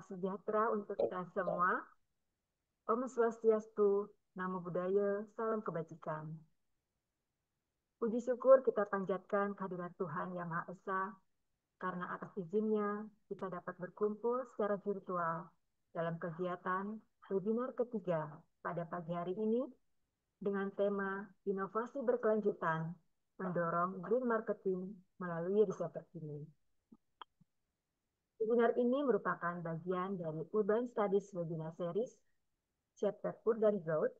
sejahtera untuk kita semua. Om Swastiastu, Namo Buddhaya, Salam Kebajikan. Puji syukur kita panjatkan kehadirat Tuhan Yang Maha Esa, karena atas izinnya kita dapat berkumpul secara virtual dalam kegiatan webinar ketiga pada pagi hari ini dengan tema Inovasi Berkelanjutan, Mendorong Green Marketing melalui riset terkini. Webinar ini merupakan bagian dari Urban Studies Webinar Series Chapter Urban Growth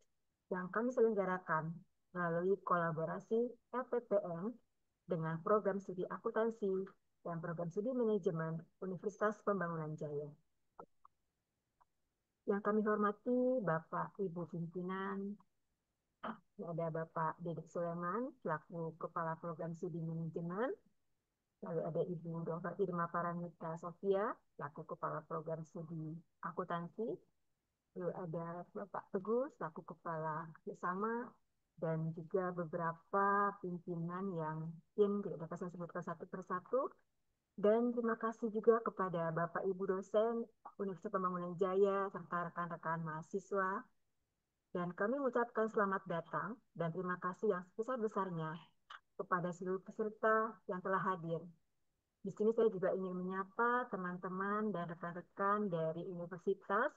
yang kami selenggarakan melalui kolaborasi LPPM dengan Program Studi Akuntansi dan Program Studi Manajemen Universitas Pembangunan Jaya. Yang kami hormati Bapak Ibu Pimpinan, ada Bapak Dedek Sulaiman selaku Kepala Program Studi Manajemen, lalu ada Ibu Dr. Irma Paramita Sofia selaku Kepala Program Studi Akuntansi, lalu ada Bapak Teguh selaku Kepala Bersama, dan juga beberapa pimpinan yang tidak dapat saya sebutkan satu persatu. Dan terima kasih juga kepada Bapak Ibu dosen Universitas Pembangunan Jaya serta rekan-rekan mahasiswa. Dan kami mengucapkan selamat datang dan terima kasih yang sebesar-besarnya kepada seluruh peserta yang telah hadir. Di sini saya juga ingin menyapa teman-teman dan rekan-rekan dari Universitas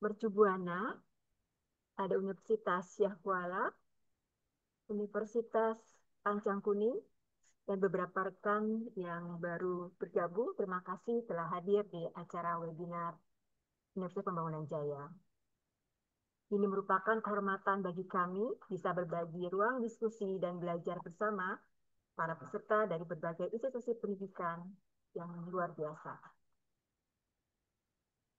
Mercu Buana, ada Universitas Syah Kuala, Universitas Pancang Kuning, dan beberapa rekan yang baru bergabung. Terima kasih telah hadir di acara webinar Universitas Pembangunan Jaya. Ini merupakan kehormatan bagi kami bisa berbagi ruang diskusi dan belajar bersama para peserta dari berbagai institusi pendidikan yang luar biasa.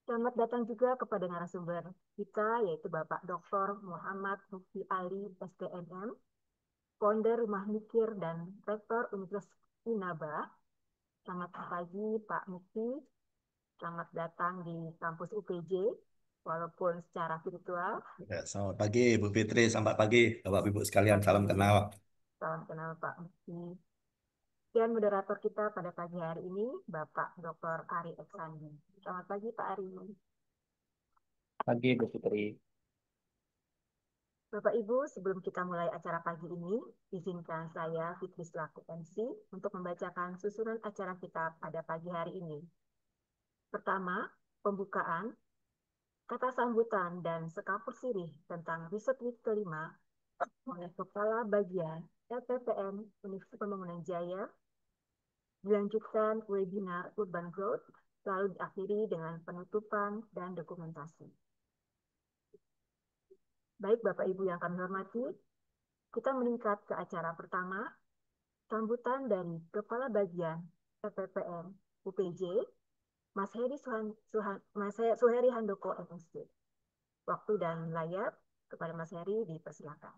Selamat datang juga kepada narasumber kita, yaitu Bapak Dr. Muhammad Mufti Ali, STMM, founder Rumah Mikir dan Rektor Universitas Inaba. Selamat pagi Pak Mufti, selamat datang di kampus UPJ, walaupun secara virtual. Ya, selamat pagi Bu Fitri, selamat pagi Bapak Ibu sekalian, salam kenal. Salam kenal Pak Mufti. Dan moderator kita pada pagi hari ini, Bapak Dr. Ari Eksandi. Selamat pagi Pak Ari. Pagi Bu Fitri. Bapak Ibu, sebelum kita mulai acara pagi ini, izinkan saya Fitri selaku MC untuk membacakan susunan acara kita pada pagi hari ini. Pertama, pembukaan, kata sambutan dan sekapur sirih tentang riset week kelima oleh Kepala Bagian LPPM Universitas Pembangunan Jaya, dilanjutkan webinar Urban Growth, lalu diakhiri dengan penutupan dan dokumentasi. Baik Bapak Ibu yang kami hormati, kita meningkat ke acara pertama, sambutan dari Kepala Bagian LPPM UPJ, Mas Suheri Handoko MSc. Waktu dan layar kepada Mas Heri dipersilakan.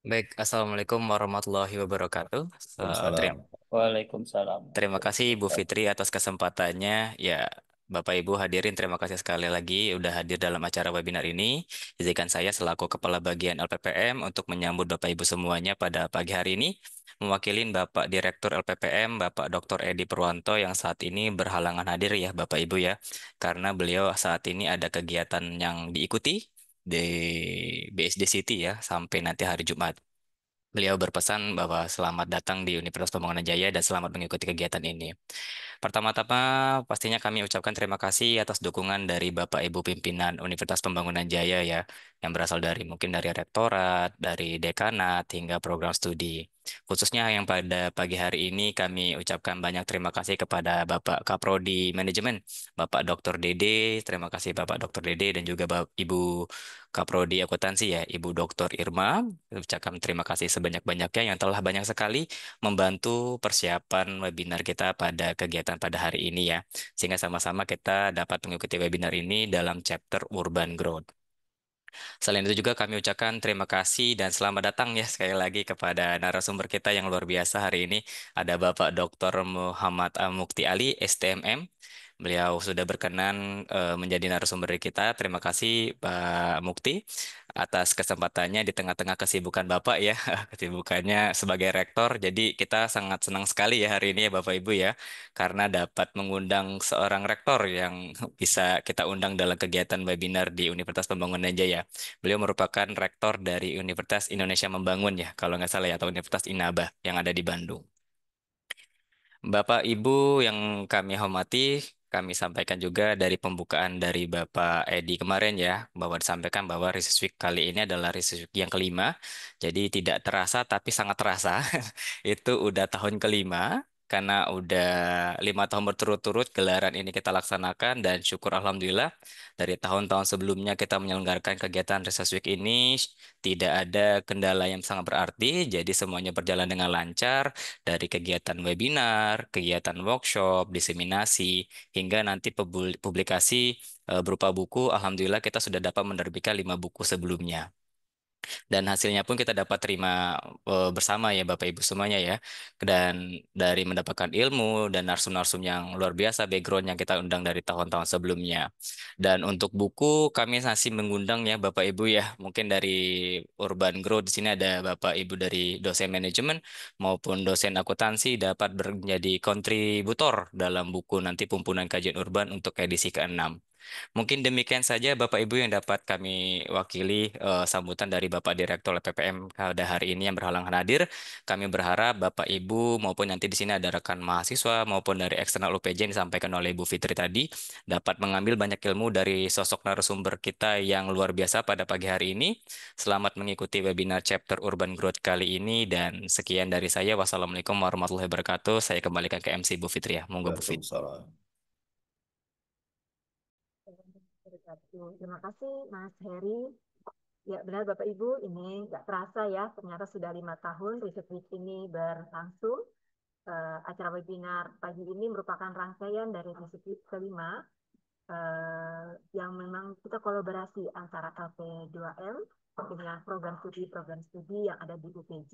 Baik, Assalamualaikum warahmatullahi wabarakatuh. Waalaikumsalam. Waalaikumsalam. Terima kasih Bu Fitri atas kesempatannya. Ya, Bapak Ibu hadirin, terima kasih sekali lagi udah hadir dalam acara webinar ini. Izinkan saya selaku Kepala Bagian LPPM untuk menyambut Bapak Ibu semuanya pada pagi hari ini. Mewakilin Bapak Direktur LPPM, Bapak Dr. Edi Purwanto yang saat ini berhalangan hadir ya Bapak Ibu ya. Karena beliau saat ini ada kegiatan yang diikuti di BSD City ya sampai nanti hari Jumat. Beliau berpesan bahwa selamat datang di Universitas Pembangunan Jaya dan selamat mengikuti kegiatan ini. Pertama-tama, pastinya kami ucapkan terima kasih atas dukungan dari Bapak Ibu pimpinan Universitas Pembangunan Jaya ya, yang berasal dari mungkin dari rektorat, dari dekanat, hingga program studi. Khususnya yang pada pagi hari ini kami ucapkan banyak terima kasih kepada Bapak Kaprodi Manajemen, Bapak Dr. Dede, terima kasih Bapak Dr. Dede dan juga Ibu Kaprodi Akuntansi ya, Ibu Dr. Irma. Ucapkan terima kasih sebanyak-banyaknya yang telah banyak sekali membantu persiapan webinar kita pada kegiatan pada hari ini ya. Sehingga sama-sama kita dapat mengikuti webinar ini dalam chapter Urban Growth. Selain itu juga kami ucapkan terima kasih dan selamat datang ya sekali lagi kepada narasumber kita yang luar biasa hari ini. Ada Bapak Dr. Muhammad Mukti Ali, STMM, Beliau sudah berkenan menjadi narasumber dari kita. Terima kasih Pak Mukti atas kesempatannya di tengah-tengah kesibukan Bapak ya, kesibukannya sebagai rektor. Jadi kita sangat senang sekali ya hari ini ya Bapak Ibu ya, karena dapat mengundang seorang rektor yang bisa kita undang dalam kegiatan webinar di Universitas Pembangunan Jaya. Beliau merupakan rektor dari Universitas Indonesia Membangun ya, kalau nggak salah ya, atau Universitas Inaba yang ada di Bandung. Bapak Ibu yang kami hormati, kami sampaikan juga dari pembukaan dari Bapak Edi kemarin ya, bahwa disampaikan bahwa Research Week kali ini adalah Research Week yang kelima. Jadi tidak terasa tapi sangat terasa. Itu udah tahun kelima, karena udah 5 tahun berturut-turut gelaran ini kita laksanakan dan syukur Alhamdulillah dari tahun-tahun sebelumnya kita menyelenggarakan kegiatan Research Week ini tidak ada kendala yang sangat berarti, jadi semuanya berjalan dengan lancar dari kegiatan webinar, kegiatan workshop, diseminasi, hingga nanti publikasi berupa buku. Alhamdulillah kita sudah dapat menerbitkan 5 buku sebelumnya. Dan hasilnya pun kita dapat terima bersama ya Bapak Ibu semuanya ya. Dan dari mendapatkan ilmu dan narsum-narsum yang luar biasa background yang kita undang dari tahun-tahun sebelumnya. Dan untuk buku kami masih mengundang ya Bapak Ibu ya. Mungkin dari Urban Growth di sini ada Bapak Ibu dari dosen manajemen maupun dosen akuntansi dapat menjadi kontributor dalam buku nanti Pumpunan Kajian Urban untuk edisi ke-6. Mungkin demikian saja Bapak Ibu yang dapat kami wakili sambutan dari Bapak Direktur LPPM pada hari ini yang berhalangan hadir. Kami berharap Bapak Ibu maupun nanti di sini ada rekan mahasiswa maupun dari eksternal UPJ yang disampaikan oleh Ibu Fitri tadi dapat mengambil banyak ilmu dari sosok narasumber kita yang luar biasa pada pagi hari ini. Selamat mengikuti webinar chapter Urban Growth kali ini dan sekian dari saya. Wassalamualaikum warahmatullahi wabarakatuh. Saya kembalikan ke MC Bu Fitri ya. Monggo Bu Fitri. Waalaikumsalam. Terima kasih Mas Heri. Ya benar Bapak Ibu, ini nggak terasa ya, ternyata sudah 5 tahun Research Week ini berlangsung. Acara webinar pagi ini merupakan rangkaian dari Research Week kelima yang memang kita kolaborasi antara LP2M dengan program studi yang ada di UPJ.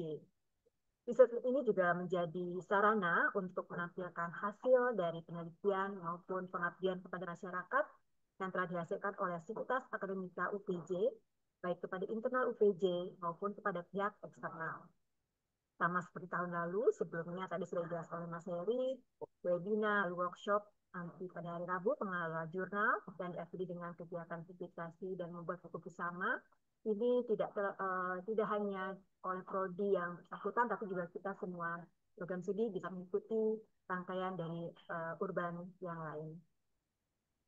Research Week ini juga menjadi sarana untuk menampilkan hasil dari penelitian maupun pengabdian kepada masyarakat yang telah dihasilkan oleh Sivitas Akademika UPJ, baik kepada internal UPJ maupun kepada pihak eksternal. Sama seperti tahun lalu, sebelumnya tadi sudah dijelaskan oleh Mas Heri, webinar, workshop, nanti pada hari Rabu pengelola jurnal, dan diakhiri dengan kegiatan publikasi dan membuat buku bersama. Ini tidak hanya oleh prodi yang bersangkutan, tapi juga kita semua program studi bisa mengikuti rangkaian dari urban yang lain.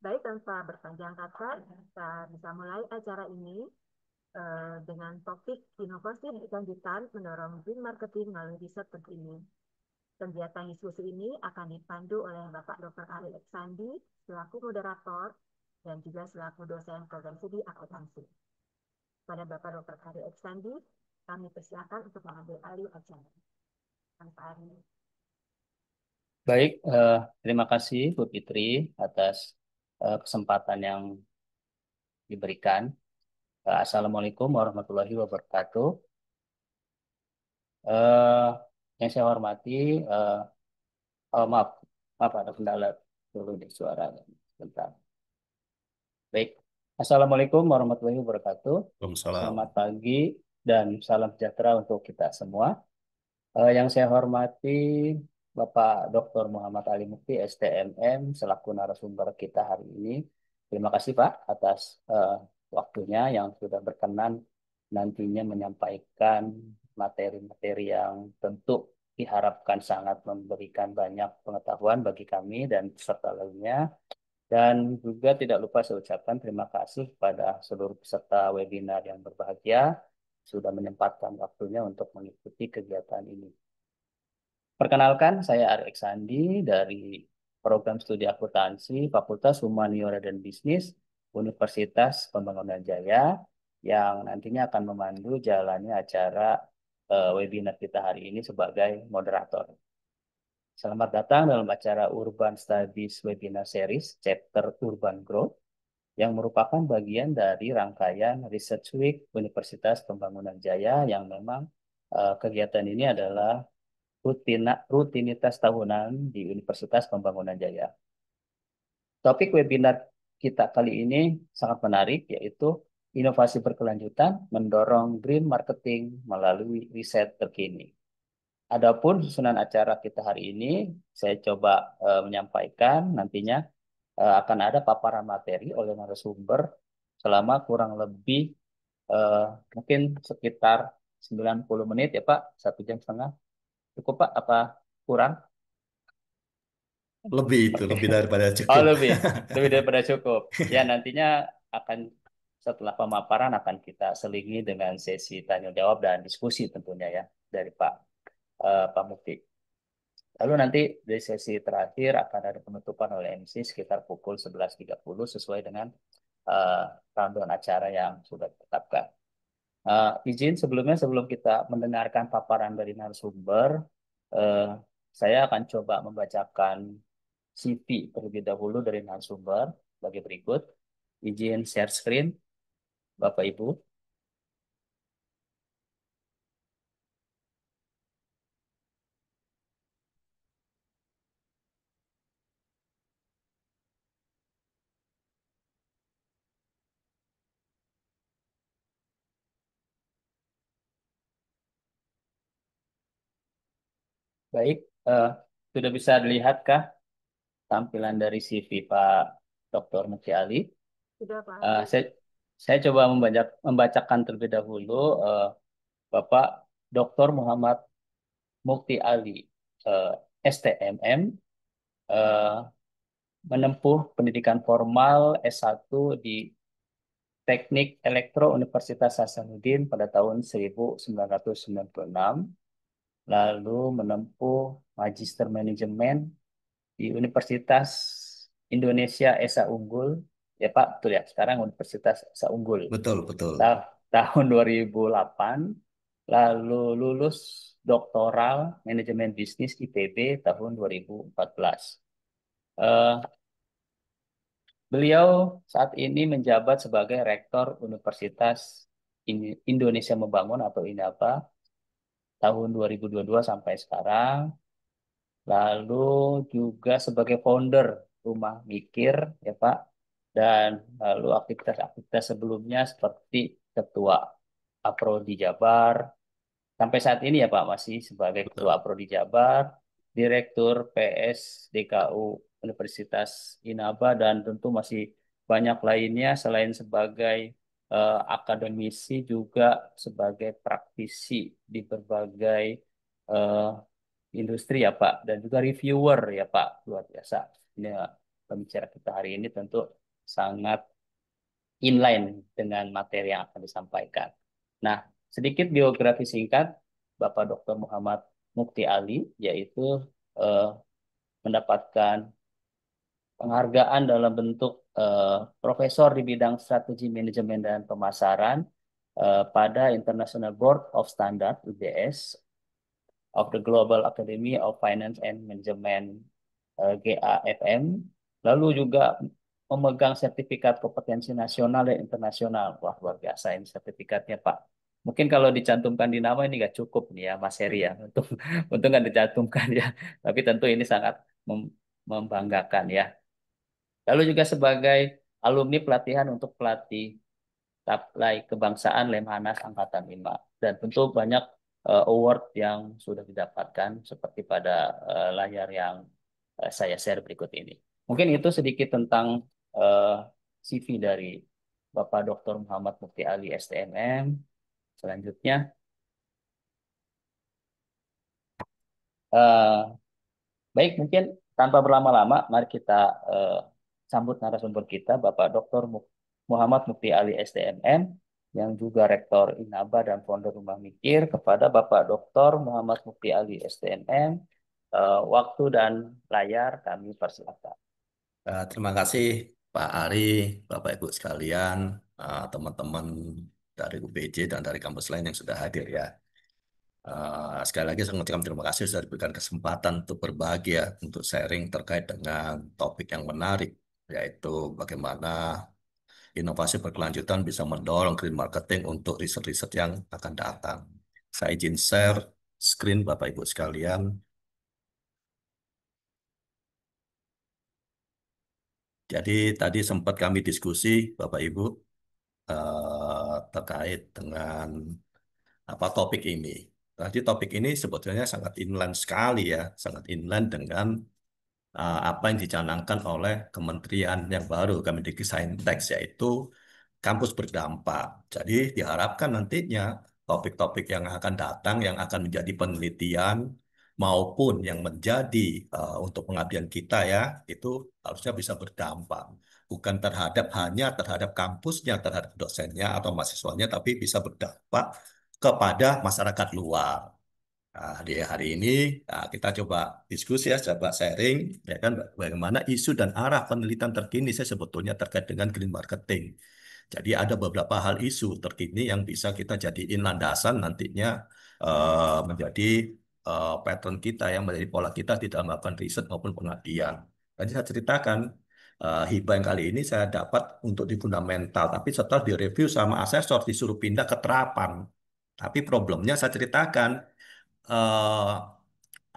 Baik, tanpa berpanjang kata, kita bisa mulai acara ini dengan topik inovasi berkelanjutan mendorong green marketing melalui riset terkini. Kegiatan diskusi ini akan dipandu oleh Bapak Dr. Ari Eksandi selaku moderator dan juga selaku dosen program studi akuntansi. Pada Bapak Dr. Ari Eksandi, kami persilakan untuk mengambil alih acara. Pak Ari. Baik, terima kasih Bu Fitri atas kesempatan yang diberikan. Assalamualaikum warahmatullahi wabarakatuh. Eh, yang saya hormati, maaf, maaf ada kendala dulu di suaranya. Sebentar. Baik, Assalamualaikum warahmatullahi wabarakatuh. Waalaikumsalam. Selamat pagi dan salam sejahtera untuk kita semua. Yang saya hormati Bapak Dr. Muhammad Ali Mukti, STMM, selaku narasumber kita hari ini. Terima kasih Pak atas waktunya yang sudah berkenan nantinya menyampaikan materi-materi yang tentu diharapkan sangat memberikan banyak pengetahuan bagi kami dan peserta lainnya. Dan juga tidak lupa saya ucapkan terima kasih kepada seluruh peserta webinar yang berbahagia sudah menyempatkan waktunya untuk mengikuti kegiatan ini. Perkenalkan, saya Ari Eksandi dari Program Studi Akuntansi Fakultas Humaniora dan Bisnis Universitas Pembangunan Jaya yang nantinya akan memandu jalannya acara webinar kita hari ini sebagai moderator. Selamat datang dalam acara Urban Studies Webinar Series Chapter Urban Growth yang merupakan bagian dari rangkaian Research Week Universitas Pembangunan Jaya yang memang kegiatan ini adalah rutinitas tahunan di Universitas Pembangunan Jaya. Topik webinar kita kali ini sangat menarik, yaitu inovasi berkelanjutan mendorong green marketing melalui riset terkini. Adapun susunan acara kita hari ini, saya coba menyampaikan nantinya akan ada paparan materi oleh narasumber selama kurang lebih eh, mungkin sekitar 90 menit ya Pak, 1 jam setengah. Cukup Pak, apa kurang? Lebih itu, Oke. lebih daripada Oh cukup. lebih daripada cukup. Ya nantinya akan setelah pemaparan akan kita selingi dengan sesi tanya jawab dan diskusi tentunya ya dari Pak Mufti. Lalu nanti di sesi terakhir akan ada penutupan oleh MC sekitar pukul 11.30 sesuai dengan eh, rundown acara yang sudah ditetapkan. Izin sebelumnya sebelum kita mendengarkan paparan dari narasumber, eh, saya akan coba membacakan CV terlebih dahulu dari narasumber sebagai berikut. Izin share screen, Bapak Ibu. Baik, eh, sudah bisa dilihatkah tampilan dari CV Pak Dr. Muti Ali? Sudah Pak Eh, Ali? saya coba membacakan terlebih dahulu eh, Bapak Dr. Muhammad Mukti Ali, eh, STMM, eh, menempuh pendidikan formal S1 di Teknik Elektro Universitas Hasanuddin pada tahun 1996, lalu menempuh Magister Manajemen di Universitas Indonesia Esa Unggul, ya Pak, betul ya, sekarang Universitas Esa Unggul, Betul, betul. tahun 2008, lalu lulus doktoral manajemen bisnis IPB tahun 2014. Eh, Beliau saat ini menjabat sebagai Rektor Universitas Indonesia Membangun atau INABA tahun 2022 sampai sekarang. Lalu juga sebagai founder Rumah Mikir, ya Pak. Dan lalu aktivitas-aktivitas sebelumnya seperti Ketua Aprodi Jabar, sampai saat ini ya Pak masih sebagai Ketua Betul. Prodi Jabar, Direktur PS DKU Universitas Inaba dan tentu masih banyak lainnya selain sebagai akademisi juga sebagai praktisi di berbagai eh, industri ya Pak dan juga reviewer ya Pak, luar biasa. Ini pembicara kita hari ini tentu sangat inline dengan materi yang akan disampaikan. Nah, sedikit biografi singkat Bapak Dr. Muhammad Mukti Ali, yaitu eh, mendapatkan penghargaan dalam bentuk profesor di bidang strategi manajemen dan pemasaran pada International Board of Standard (UBS) of the Global Academy of Finance and Management GAFM, lalu juga memegang sertifikat kompetensi nasional dan internasional. Wah, luar biasa ini sertifikatnya, Pak. Mungkin kalau dicantumkan di nama ini nggak cukup nih ya, Mas Heri ya. Untuk nggak dicantumkan ya. Tapi tentu ini sangat membanggakan ya. Lalu juga sebagai alumni pelatihan untuk pelatih Taplai Kebangsaan Lemhanas Angkatan 5. Dan tentu banyak award yang sudah didapatkan seperti pada layar yang saya share berikut ini. Mungkin itu sedikit tentang eh, CV dari Bapak Dr. Muhammad Mukti Ali STMM. Selanjutnya, eh, baik mungkin tanpa berlama-lama, mari kita eh, sambut narasumber kita, Bapak Dr. Muhammad Mukti Ali STMM, yang juga Rektor Inaba dan founder Rumah Mikir, kepada Bapak Dr. Muhammad Mukti Ali STMM. Waktu dan layar kami persilakan. Terima kasih Pak Ari, Bapak Ibu sekalian, teman-teman dari UPJ dan dari kampus lain yang sudah hadir ya. Sekali lagi saya mengucapkan terima kasih sudah diberikan kesempatan untuk berbagi ya, untuk sharing terkait dengan topik yang menarik, yaitu bagaimana inovasi berkelanjutan bisa mendorong green marketing untuk riset-riset yang akan datang. Saya izin share screen Bapak Ibu sekalian. Jadi tadi sempat kami diskusi, Bapak Ibu, terkait dengan apa topik ini. Tadi topik ini sebetulnya sangat inline sekali ya, sangat inline dengan apa yang dicanangkan oleh kementerian yang baru, Kemendikbudristek, yaitu kampus berdampak. Jadi diharapkan nantinya topik-topik yang akan datang, yang akan menjadi penelitian maupun yang menjadi untuk pengabdian kita ya, itu harusnya bisa berdampak. Bukan hanya terhadap kampusnya, terhadap dosennya atau mahasiswanya, tapi bisa berdampak kepada masyarakat luar. Nah, di hari ini kita coba diskusi ya, coba sharing ya kan bagaimana isu dan arah penelitian terkini saya sebetulnya terkait dengan green marketing. Jadi ada beberapa hal isu terkini yang bisa kita jadiin landasan nantinya menjadi pattern kita yang menjadi pola kita di dalam melakukan riset maupun pengabdian. Tadi saya ceritakan hibah yang kali ini saya dapat untuk di fundamental, tapi setelah direview sama asesor disuruh pindah ke terapan. Tapi problemnya saya ceritakan eh,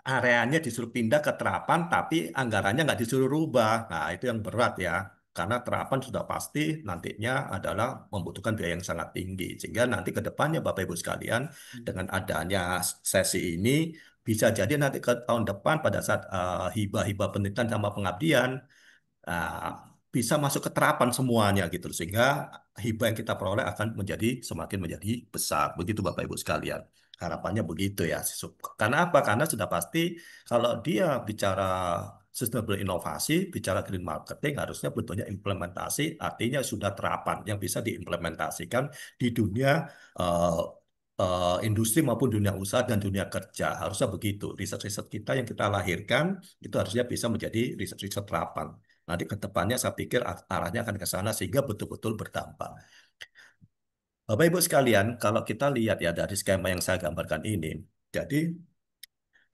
areanya disuruh pindah ke terapan, tapi anggarannya nggak disuruh rubah. Nah, itu yang berat ya. Karena terapan sudah pasti nantinya adalah membutuhkan biaya yang sangat tinggi. Sehingga nanti ke depannya Bapak Ibu sekalian, dengan adanya sesi ini, bisa jadi nanti ke tahun depan pada saat hibah-hibah penelitian sama pengabdian, ah, bisa masuk ke terapan semuanya gitu. Sehingga hibah yang kita peroleh akan semakin menjadi besar. Begitu Bapak Ibu sekalian. Harapannya begitu ya. Karena apa? Karena sudah pasti kalau dia bicara sustainable inovasi, bicara green marketing, harusnya bentuknya implementasi, artinya sudah terapan yang bisa diimplementasikan di dunia eh, industri maupun dunia usaha dan dunia kerja. Harusnya begitu. Riset-riset kita yang kita lahirkan itu harusnya bisa menjadi riset-riset terapan. Nanti ke depannya saya pikir arahnya akan ke sana sehingga betul-betul berdampak. Bapak Ibu sekalian, kalau kita lihat ya dari skema yang saya gambarkan ini, jadi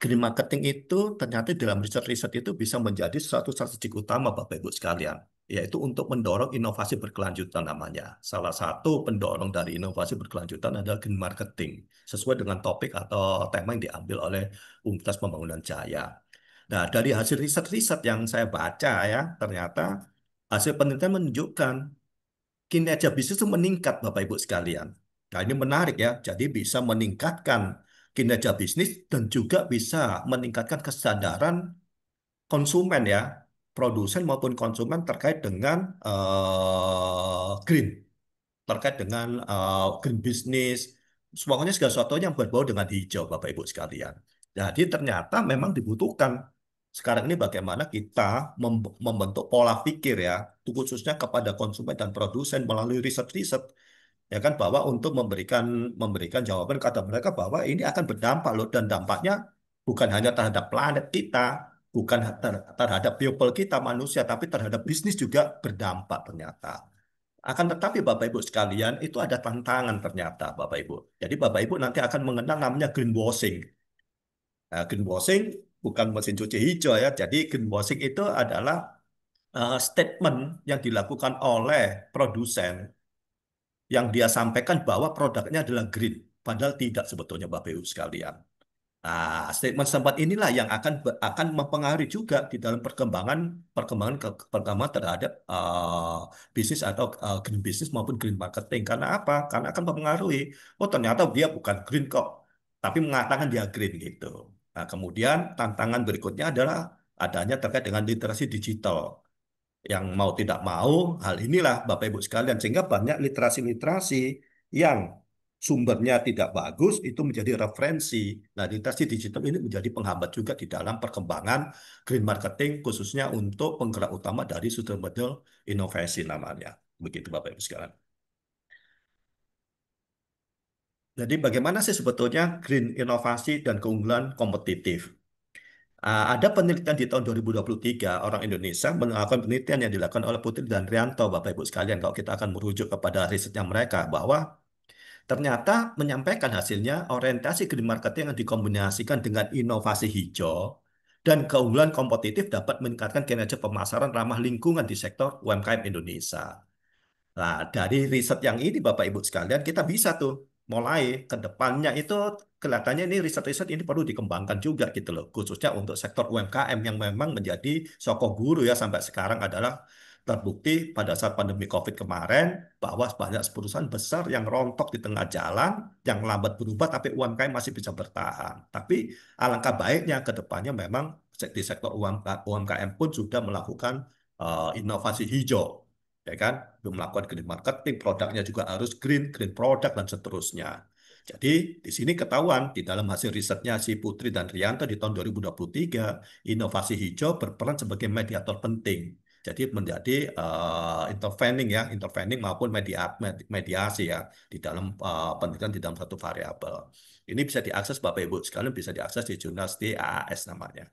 green marketing itu ternyata dalam riset-riset itu bisa menjadi suatu strategi utama Bapak Ibu sekalian, yaitu untuk mendorong inovasi berkelanjutan namanya. Salah satu pendorong dari inovasi berkelanjutan adalah green marketing, sesuai dengan topik atau tema yang diambil oleh Universitas Pembangunan Jaya. Nah, dari hasil riset-riset yang saya baca ya, ternyata hasil penelitian menunjukkan kinerja bisnis itu meningkat, Bapak Ibu sekalian. Nah, ini menarik ya. Jadi bisa meningkatkan kinerja bisnis dan juga bisa meningkatkan kesadaran konsumen ya, produsen maupun konsumen terkait dengan green, terkait dengan green business, pokoknya segala sesuatu yang berbau dengan hijau, Bapak Ibu sekalian. Jadi ternyata memang dibutuhkan. Sekarang ini bagaimana kita membentuk pola pikir ya, khususnya kepada konsumen dan produsen melalui riset-riset ya kan bahwa untuk memberikan jawaban kata mereka bahwa ini akan berdampak loh dan dampaknya bukan hanya terhadap planet kita, bukan terhadap people kita manusia, tapi terhadap bisnis juga berdampak ternyata. Akan tetapi Bapak Ibu sekalian, itu ada tantangan ternyata Bapak Ibu. Jadi Bapak Ibu nanti akan mengenal namanya greenwashing. Nah, greenwashing bukan mesin cuci hijau ya. Jadi greenwashing itu adalah statement yang dilakukan oleh produsen yang dia sampaikan bahwa produknya adalah green. Padahal tidak sebetulnya Bapak Ibu sekalian. Nah, statement sempat inilah yang akan mempengaruhi juga di dalam perkembangan terhadap bisnis atau green business maupun green marketing. Karena apa? Karena akan mempengaruhi. Oh, ternyata dia bukan green kok, tapi mengatakan dia green gitu. Nah, kemudian tantangan berikutnya adalah adanya terkait dengan literasi digital yang mau tidak mau hal inilah Bapak Ibu sekalian sehingga banyak literasi-literasi yang sumbernya tidak bagus itu menjadi referensi. Nah, literasi digital ini menjadi penghambat juga di dalam perkembangan green marketing khususnya untuk penggerak utama dari sustainable innovasi namanya. Begitu Bapak Ibu sekalian. Jadi bagaimana sih sebetulnya green inovasi dan keunggulan kompetitif? Ada penelitian di tahun 2023, orang Indonesia melakukan penelitian yang dilakukan oleh Putri dan Rianto, Bapak Ibu sekalian, kalau kita akan merujuk kepada risetnya mereka, bahwa ternyata menyampaikan hasilnya orientasi green marketing yang dikombinasikan dengan inovasi hijau dan keunggulan kompetitif dapat meningkatkan kinerja pemasaran ramah lingkungan di sektor UMKM Indonesia. Nah, dari riset yang ini Bapak Ibu sekalian, kita bisa tuh mulai ke depannya itu kelihatannya ini riset-riset ini perlu dikembangkan juga gitu loh. Khususnya untuk sektor UMKM yang memang menjadi sokok guru ya sampai sekarang adalah terbukti pada saat pandemi COVID kemarin bahwa banyak perusahaan besar yang rontok di tengah jalan, yang lambat berubah, tapi UMKM masih bisa bertahan. Tapi alangkah baiknya ke depannya memang di sektor UMKM pun sudah melakukan inovasi hijau, ya kan? Melakukan green marketing, produknya juga harus green product dan seterusnya. Jadi di sini ketahuan di dalam hasil risetnya si Putri dan Rianto di tahun 2023, inovasi hijau berperan sebagai mediator penting. Jadi menjadi intervening maupun mediasi ya di dalam penelitian di dalam satu variabel. Ini bisa diakses Bapak Ibu sekalian, bisa diakses di jurnal di AAS namanya.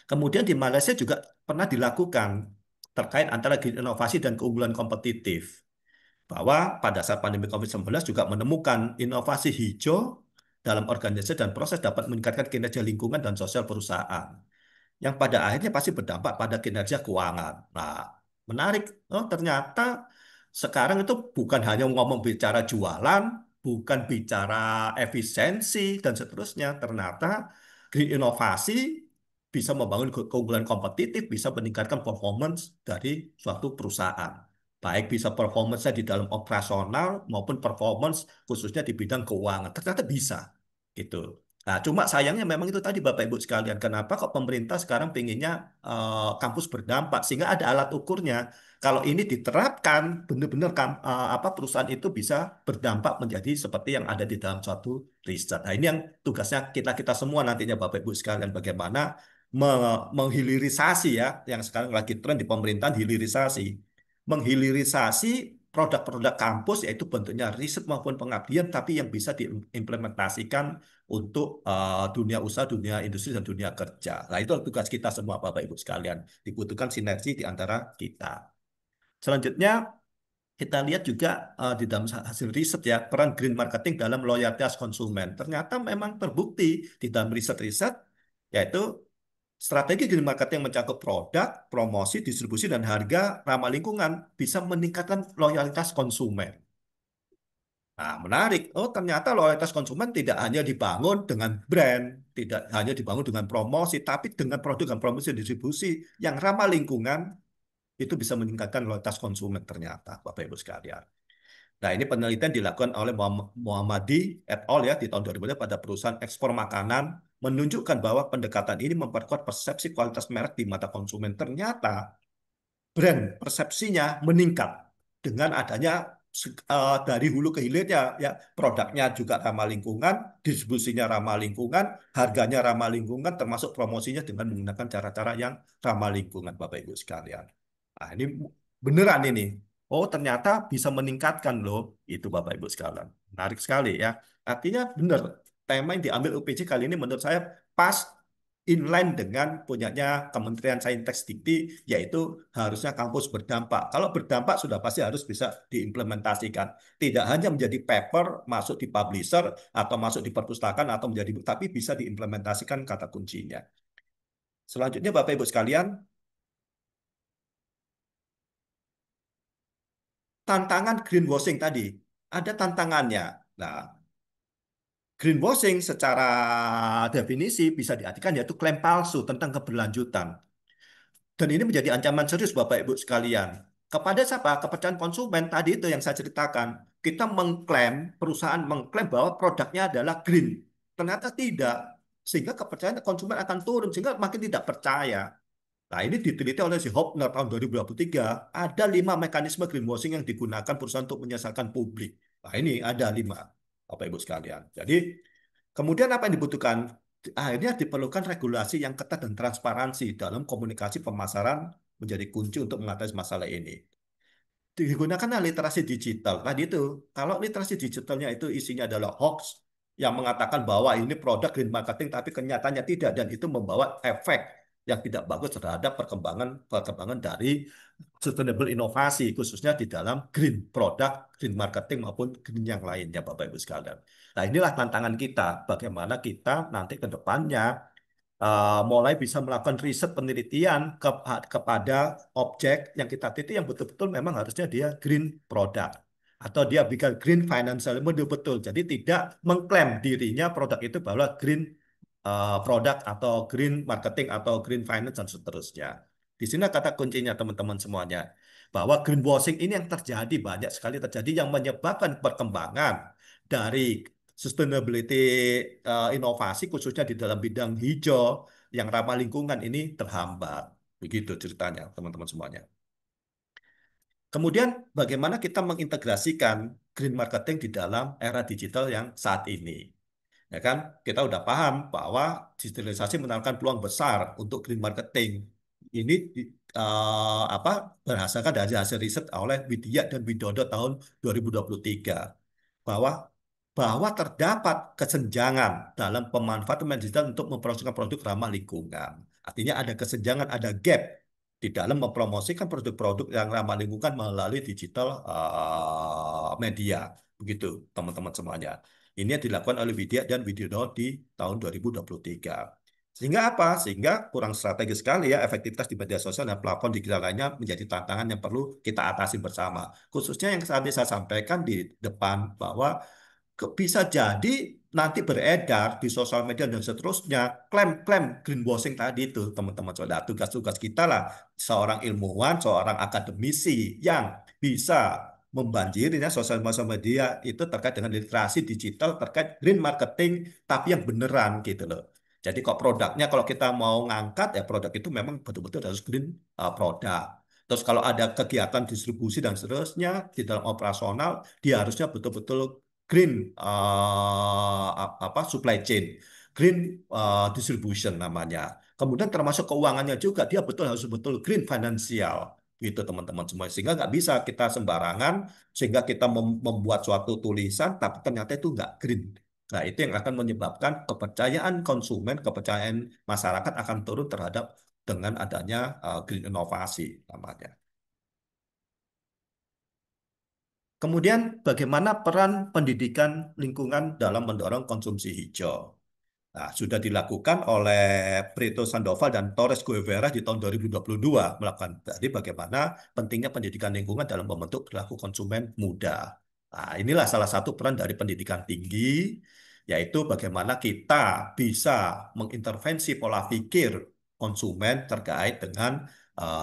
Kemudian di Malaysia juga pernah dilakukan terkait antara green inovasi dan keunggulan kompetitif. Bahwa pada saat pandemi COVID-19 juga menemukan inovasi hijau dalam organisasi dan proses dapat meningkatkan kinerja lingkungan dan sosial perusahaan, yang pada akhirnya pasti berdampak pada kinerja keuangan. Nah, menarik. Oh, ternyata sekarang itu bukan hanya ngomong bicara jualan, bukan bicara efisiensi dan seterusnya. Ternyata green inovasi bisa membangun keunggulan kompetitif, bisa meningkatkan performance dari suatu perusahaan. Baik bisa performance di dalam operasional maupun performance khususnya di bidang keuangan. Ternyata bisa. Gitu. Nah, cuma sayangnya memang itu tadi Bapak Ibu sekalian. Kenapa kok pemerintah sekarang pinginnya kampus berdampak sehingga ada alat ukurnya. Kalau ini diterapkan, benar-benar perusahaan itu bisa berdampak menjadi seperti yang ada di dalam suatu riset. Nah, ini yang tugasnya kita semua nantinya Bapak Ibu sekalian, bagaimana menghilirisasi ya, yang sekarang lagi tren di pemerintahan, hilirisasi. Menghilirisasi produk-produk kampus, yaitu bentuknya riset maupun pengabdian, tapi yang bisa diimplementasikan untuk dunia usaha, dunia industri, dan dunia kerja. Nah, itu tugas kita semua, Bapak Ibu sekalian. Dibutuhkan sinergi di antara kita. Selanjutnya, kita lihat juga di dalam hasil riset ya, peran green marketing dalam loyalitas konsumen. Ternyata memang terbukti di dalam riset-riset, yaitu strategi green marketing mencakup produk, promosi, distribusi, dan harga ramah lingkungan bisa meningkatkan loyalitas konsumen. Nah, menarik. Oh, ternyata loyalitas konsumen tidak hanya dibangun dengan brand, tidak hanya dibangun dengan promosi, tapi dengan produk dan promosi distribusi yang ramah lingkungan, itu bisa meningkatkan loyalitas konsumen ternyata, Bapak Ibu sekalian. Nah, ini penelitian dilakukan oleh Muhammadi et al. Ya, di tahun 2000 pada perusahaan ekspor makanan, menunjukkan bahwa pendekatan ini memperkuat persepsi kualitas merek di mata konsumen. Ternyata brand persepsinya meningkat dengan adanya dari hulu ke hilirnya ya, produknya juga ramah lingkungan, distribusinya ramah lingkungan, harganya ramah lingkungan, termasuk promosinya dengan menggunakan cara-cara yang ramah lingkungan, Bapak Ibu sekalian. Nah, ini beneran ini. Oh, ternyata bisa meningkatkan loh itu, Bapak Ibu sekalian. Menarik sekali ya. Artinya benar, tema yang diambil UPJ kali ini menurut saya pas, inline dengan punyanya Kementerian Saintek Dikti, yaitu harusnya kampus berdampak. Kalau berdampak sudah pasti harus bisa diimplementasikan. Tidak hanya menjadi paper, masuk di publisher, atau masuk di perpustakaan, atau menjadi, tapi bisa diimplementasikan kata kuncinya. Selanjutnya Bapak Ibu sekalian, tantangan greenwashing tadi. Ada tantangannya. Nah, greenwashing secara definisi bisa diartikan yaitu klaim palsu tentang keberlanjutan. Dan ini menjadi ancaman serius Bapak Ibu sekalian. Kepada siapa? Kepercayaan konsumen tadi itu yang saya ceritakan. Kita mengklaim, perusahaan mengklaim bahwa produknya adalah green. Ternyata tidak. Sehingga kepercayaan konsumen akan turun, sehingga makin tidak percaya. Nah, ini diteliti oleh si Hopner tahun 2023. Ada 5 mekanisme greenwashing yang digunakan perusahaan untuk menyesatkan publik. Nah, ini ada 5, Bapak Ibu sekalian. Jadi, kemudian apa yang dibutuhkan? Akhirnya diperlukan regulasi yang ketat dan transparansi dalam komunikasi pemasaran menjadi kunci untuk mengatasi masalah ini. Digunakan literasi digital. Tadi itu, kalau literasi digitalnya itu isinya adalah hoax yang mengatakan bahwa ini produk green marketing, tapi kenyataannya tidak, dan itu membawa efek yang tidak bagus terhadap perkembangan dari sustainable inovasi, khususnya di dalam green product, green marketing maupun green yang lainnya, Bapak Ibu sekalian. Nah, inilah tantangan kita, bagaimana kita nanti ke depannya mulai bisa melakukan riset penelitian kepada objek yang kita teliti yang betul-betul memang harusnya dia green product atau dia bikin green financial betul-betul. Jadi tidak mengklaim dirinya produk itu bahwa green product atau green marketing atau green finance dan seterusnya. Di sini kata kuncinya teman-teman semuanya. Bahwa greenwashing ini yang terjadi, banyak sekali terjadi yang menyebabkan perkembangan dari sustainability inovasi khususnya di dalam bidang hijau yang ramah lingkungan ini terhambat. Begitu ceritanya teman-teman semuanya. Kemudian bagaimana kita mengintegrasikan green marketing di dalam era digital yang saat ini? Ya kan, kita udah paham bahwa digitalisasi menawarkan peluang besar untuk green marketing. Ini apa berdasarkan dari hasil riset oleh Widya dan Widodo tahun 2023 bahwa bahwa terdapat kesenjangan dalam pemanfaatan media digital untuk mempromosikan produk ramah lingkungan. Artinya ada kesenjangan, ada gap di dalam mempromosikan produk-produk yang ramah lingkungan melalui digital media. Begitu, teman-teman semuanya. Ini yang dilakukan oleh Widya dan Widodo di tahun 2023. Sehingga apa? Sehingga kurang strategis sekali ya efektivitas di media sosial dan platform digital lainnya menjadi tantangan yang perlu kita atasi bersama. Khususnya yang saat ini saya sampaikan di depan bahwa bisa jadi nanti beredar di sosial media dan seterusnya klaim-klaim greenwashing tadi itu teman-teman. Saudara, tugas-tugas kita lah seorang ilmuwan, seorang akademisi yang bisa membanjirinya sosial media itu terkait dengan literasi digital terkait green marketing tapi yang beneran gitu loh. Jadi kok produknya kalau kita mau ngangkat ya produk itu memang betul-betul harus green produk. Terus kalau ada kegiatan distribusi dan seterusnya di dalam operasional dia harusnya betul-betul green apa supply chain, green distribution namanya. Kemudian termasuk keuangannya juga dia betul harus betul green financial gitu teman-teman semua. Sehingga nggak bisa kita sembarangan sehingga kita membuat suatu tulisan tapi ternyata itu nggak green. Nah, itu yang akan menyebabkan kepercayaan konsumen, kepercayaan masyarakat akan turun terhadap dengan adanya green inovasi namanya. Kemudian bagaimana peran pendidikan lingkungan dalam mendorong konsumsi hijau? Nah, sudah dilakukan oleh Brito Sandoval dan Torres Guevara di tahun 2022 melakukan tadi bagaimana pentingnya pendidikan lingkungan dalam membentuk perilaku konsumen muda. Nah, inilah salah satu peran dari pendidikan tinggi, yaitu bagaimana kita bisa mengintervensi pola pikir konsumen terkait dengan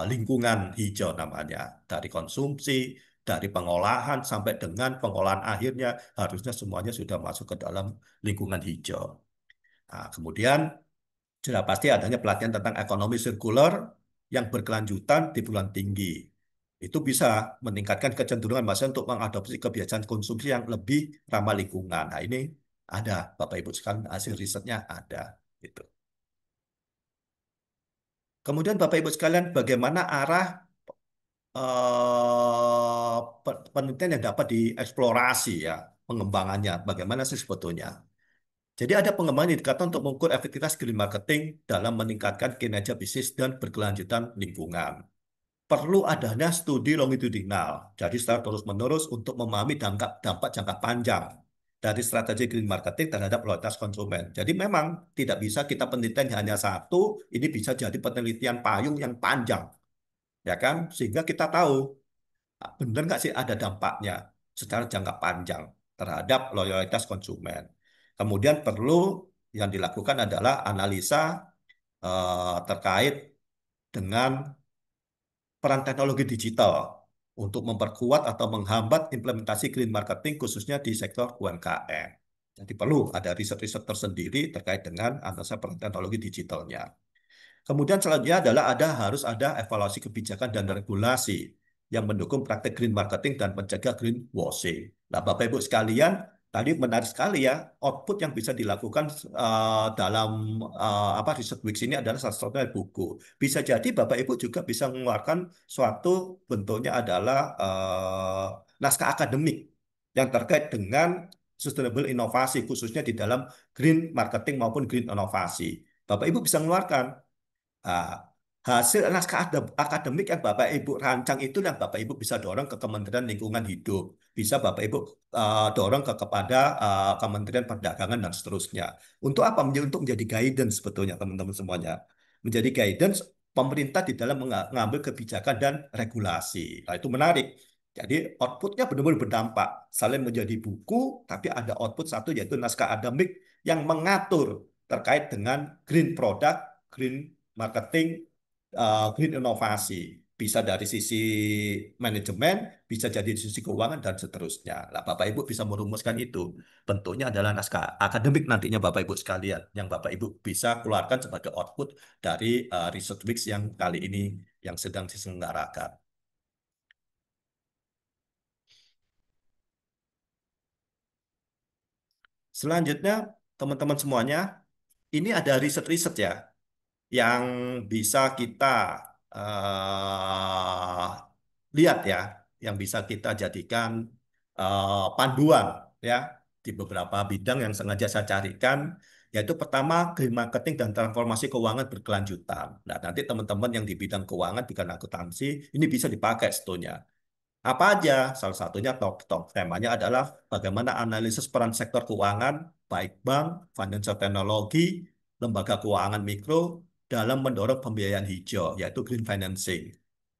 lingkungan hijau namanya. Dari konsumsi, dari pengolahan sampai dengan pengolahan akhirnya harusnya semuanya sudah masuk ke dalam lingkungan hijau. Nah, kemudian sudah pasti adanya pelatihan tentang ekonomi sirkular yang berkelanjutan di perguruan tinggi. Itu bisa meningkatkan kecenderungan masyarakat untuk mengadopsi kebiasaan konsumsi yang lebih ramah lingkungan. Nah, ini ada, Bapak Ibu sekalian, hasil risetnya ada. Gitu. Kemudian Bapak Ibu sekalian, bagaimana arah penelitian yang dapat dieksplorasi ya, pengembangannya, bagaimana sih sebetulnya? Jadi ada pengembangan indikator untuk mengukur efektivitas green marketing dalam meningkatkan kinerja bisnis dan berkelanjutan lingkungan. Perlu adanya studi longitudinal, jadi secara terus-menerus untuk memahami dampak, dampak jangka panjang dari strategi green marketing terhadap loyalitas konsumen. Jadi memang tidak bisa kita penelitian hanya satu, ini bisa jadi penelitian payung yang panjang, ya kan? Sehingga kita tahu benar nggak sih ada dampaknya secara jangka panjang terhadap loyalitas konsumen. Kemudian perlu yang dilakukan adalah analisa terkait dengan peran teknologi digital untuk memperkuat atau menghambat implementasi green marketing khususnya di sektor UMKM. Jadi perlu ada riset-riset tersendiri terkait dengan analisa peran teknologi digitalnya. Kemudian selanjutnya adalah harus ada evaluasi kebijakan dan regulasi yang mendukung praktek green marketing dan mencegah greenwashing. Nah, Bapak Ibu sekalian, tadi menarik sekali ya, output yang bisa dilakukan dalam apa riset Wix ini adalah salah satunya buku. Bisa jadi Bapak Ibu juga bisa mengeluarkan suatu bentuknya adalah naskah akademik yang terkait dengan sustainable inovasi, khususnya di dalam green marketing maupun green inovasi. Bapak Ibu bisa mengeluarkan. Nah, hasil naskah akademik yang Bapak Ibu rancang itu yang Bapak Ibu bisa dorong ke Kementerian Lingkungan Hidup, bisa Bapak Ibu dorong kepada Kementerian Perdagangan dan seterusnya. Untuk apa? Untuk menjadi guidance sebetulnya teman-teman semuanya. Menjadi guidance pemerintah di dalam mengambil kebijakan dan regulasi. Nah, itu menarik. Jadi outputnya benar-benar berdampak. Saling menjadi buku, tapi ada output satu yaitu naskah akademik yang mengatur terkait dengan green product, green marketing green inovasi. Bisa dari sisi manajemen, bisa jadi dari sisi keuangan, dan seterusnya. Nah, Bapak Ibu bisa merumuskan itu. Bentuknya adalah naskah akademik nantinya Bapak Ibu sekalian, yang Bapak Ibu bisa keluarkan sebagai output dari Research Week yang kali ini yang sedang diselenggarakan. Selanjutnya, teman-teman semuanya, ini ada riset-riset ya, yang bisa kita eh, lihat ya, yang bisa kita jadikan panduan ya di beberapa bidang yang sengaja saya carikan, yaitu pertama green marketing dan transformasi keuangan berkelanjutan. Nah, nanti teman-teman yang di bidang keuangan, bidang akuntansi, ini bisa dipakai sebetulnya. Apa aja? Salah satunya top temanya adalah bagaimana analisis peran sektor keuangan, baik bank, financial teknologi, lembaga keuangan mikro dalam mendorong pembiayaan hijau, yaitu green financing.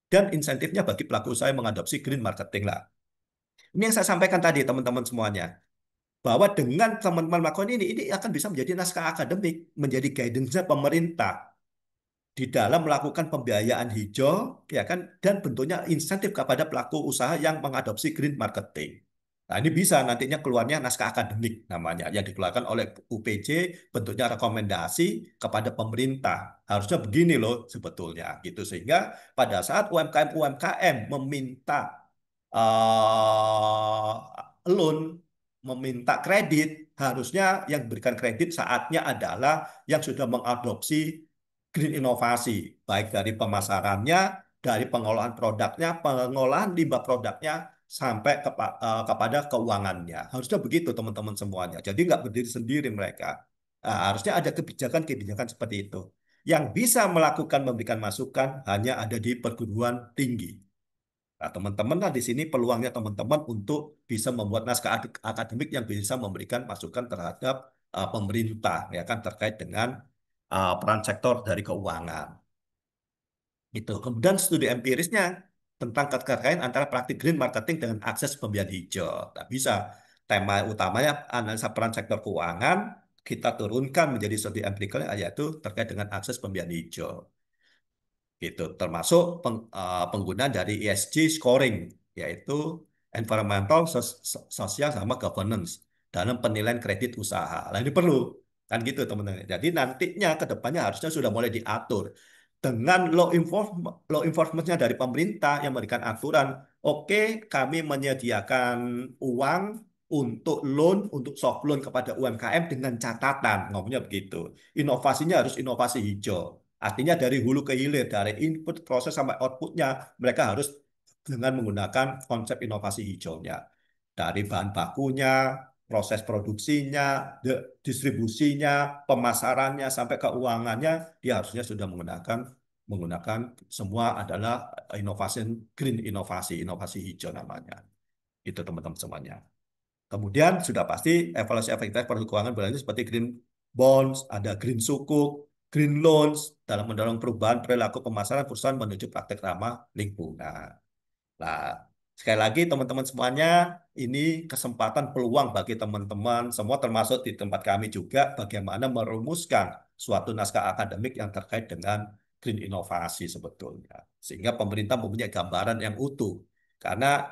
Dan insentifnya bagi pelaku usaha yang mengadopsi green marketing lah. Ini yang saya sampaikan tadi, teman-teman semuanya. Bahwa dengan teman-teman melakukan ini akan bisa menjadi naskah akademik, menjadi guidance pemerintah di dalam melakukan pembiayaan hijau, ya kan, dan bentuknya insentif kepada pelaku usaha yang mengadopsi green marketing. Nah, ini bisa nantinya keluarnya naskah akademik namanya yang dikeluarkan oleh UPJ, bentuknya rekomendasi kepada pemerintah. Harusnya begini loh sebetulnya gitu, sehingga pada saat UMKM meminta loan, meminta kredit, harusnya yang diberikan kredit saatnya adalah yang sudah mengadopsi green inovasi, baik dari pemasarannya, dari pengelolaan produknya, pengolahan limbah produknya, sampai kepada keuangannya. Harusnya begitu teman-teman semuanya. Jadi nggak berdiri sendiri mereka. Nah, harusnya ada kebijakan-kebijakan seperti itu. Yang bisa melakukan memberikan masukan hanya ada di perguruan tinggi. Nah, teman-teman lah di sini peluangnya teman-teman untuk bisa membuat naskah akademik yang bisa memberikan masukan terhadap pemerintah, ya kan, terkait dengan peran sektor dari keuangan. Itu. Kemudian studi empirisnya tentang keterkaitan antara praktik green marketing dengan akses pembiayaan hijau. Tak bisa. Tema utamanya analisa peran sektor keuangan kita turunkan menjadi studi empirikal, yaitu terkait dengan akses pembiayaan hijau gitu, termasuk penggunaan dari ESG scoring, yaitu environmental, sosial, sama governance dalam penilaian kredit usaha. Nah, ini perlu kan gitu teman-teman. Jadi nantinya ke depannya harusnya sudah mulai diatur dengan law enforcementnya dari pemerintah yang memberikan aturan. Oke, kami menyediakan uang untuk loan, untuk soft loan kepada UMKM dengan catatan, ngomongnya begitu. Inovasinya harus inovasi hijau. Artinya dari hulu ke hilir, dari input, proses, sampai outputnya, mereka harus dengan menggunakan konsep inovasi hijaunya. Dari bahan bakunya, proses produksinya, distribusinya, pemasarannya, sampai keuangannya, dia harusnya sudah menggunakan semua adalah inovasi green, inovasi hijau namanya. Itu teman-teman semuanya. Kemudian sudah pasti evaluasi efektivitas produk keuangan berlanjut seperti green bonds, ada green sukuk, green loans dalam mendorong perubahan perilaku pemasaran perusahaan menuju praktek ramah lingkungan. Nah, sekali lagi teman-teman semuanya, ini kesempatan peluang bagi teman-teman semua termasuk di tempat kami juga bagaimana merumuskan suatu naskah akademik yang terkait dengan green inovasi sebetulnya. Sehingga pemerintah mempunyai gambaran yang utuh. Karena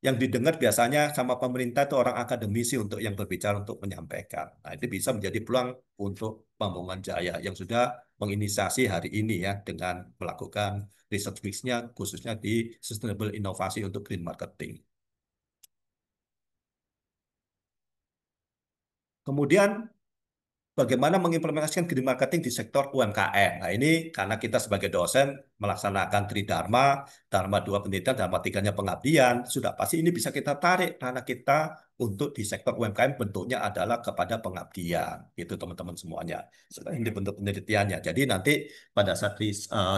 yang didengar biasanya sama pemerintah itu orang akademisi untuk yang berbicara untuk menyampaikan. Nah, itu bisa menjadi peluang untuk Pembangunan Jaya yang sudah menginisiasi hari ini ya dengan melakukan research week-nya khususnya di sustainable inovasi untuk green marketing. Kemudian bagaimana mengimplementasikan green marketing di sektor UMKM. Nah, ini karena kita sebagai dosen melaksanakan Tridharma, Dharma 2 pendidikan, Dharma 3-nya pengabdian, sudah pasti ini bisa kita tarik karena kita untuk di sektor UMKM bentuknya adalah kepada pengabdian. Itu teman-teman semuanya. Selain dibentuk penelitiannya. Jadi nanti pada saat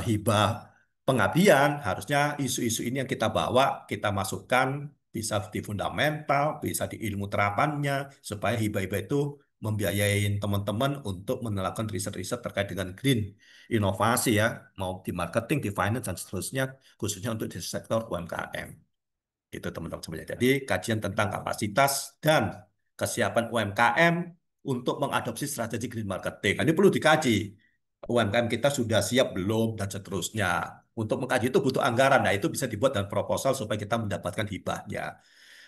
hibah pengabdian, harusnya isu-isu ini yang kita bawa, kita masukkan bisa di fundamental, bisa di ilmu terapannya, supaya hibah-hibah itu membiayai teman-teman untuk melakukan riset-riset terkait dengan green inovasi ya, mau di marketing, di finance, dan seterusnya, khususnya untuk di sektor UMKM. Itu teman-teman semuanya. Jadi kajian tentang kapasitas dan kesiapan UMKM untuk mengadopsi strategi green marketing. Nah, ini perlu dikaji. UMKM kita sudah siap belum dan seterusnya. Untuk mengkaji itu butuh anggaran. Nah, itu bisa dibuat dalam proposal supaya kita mendapatkan hibahnya,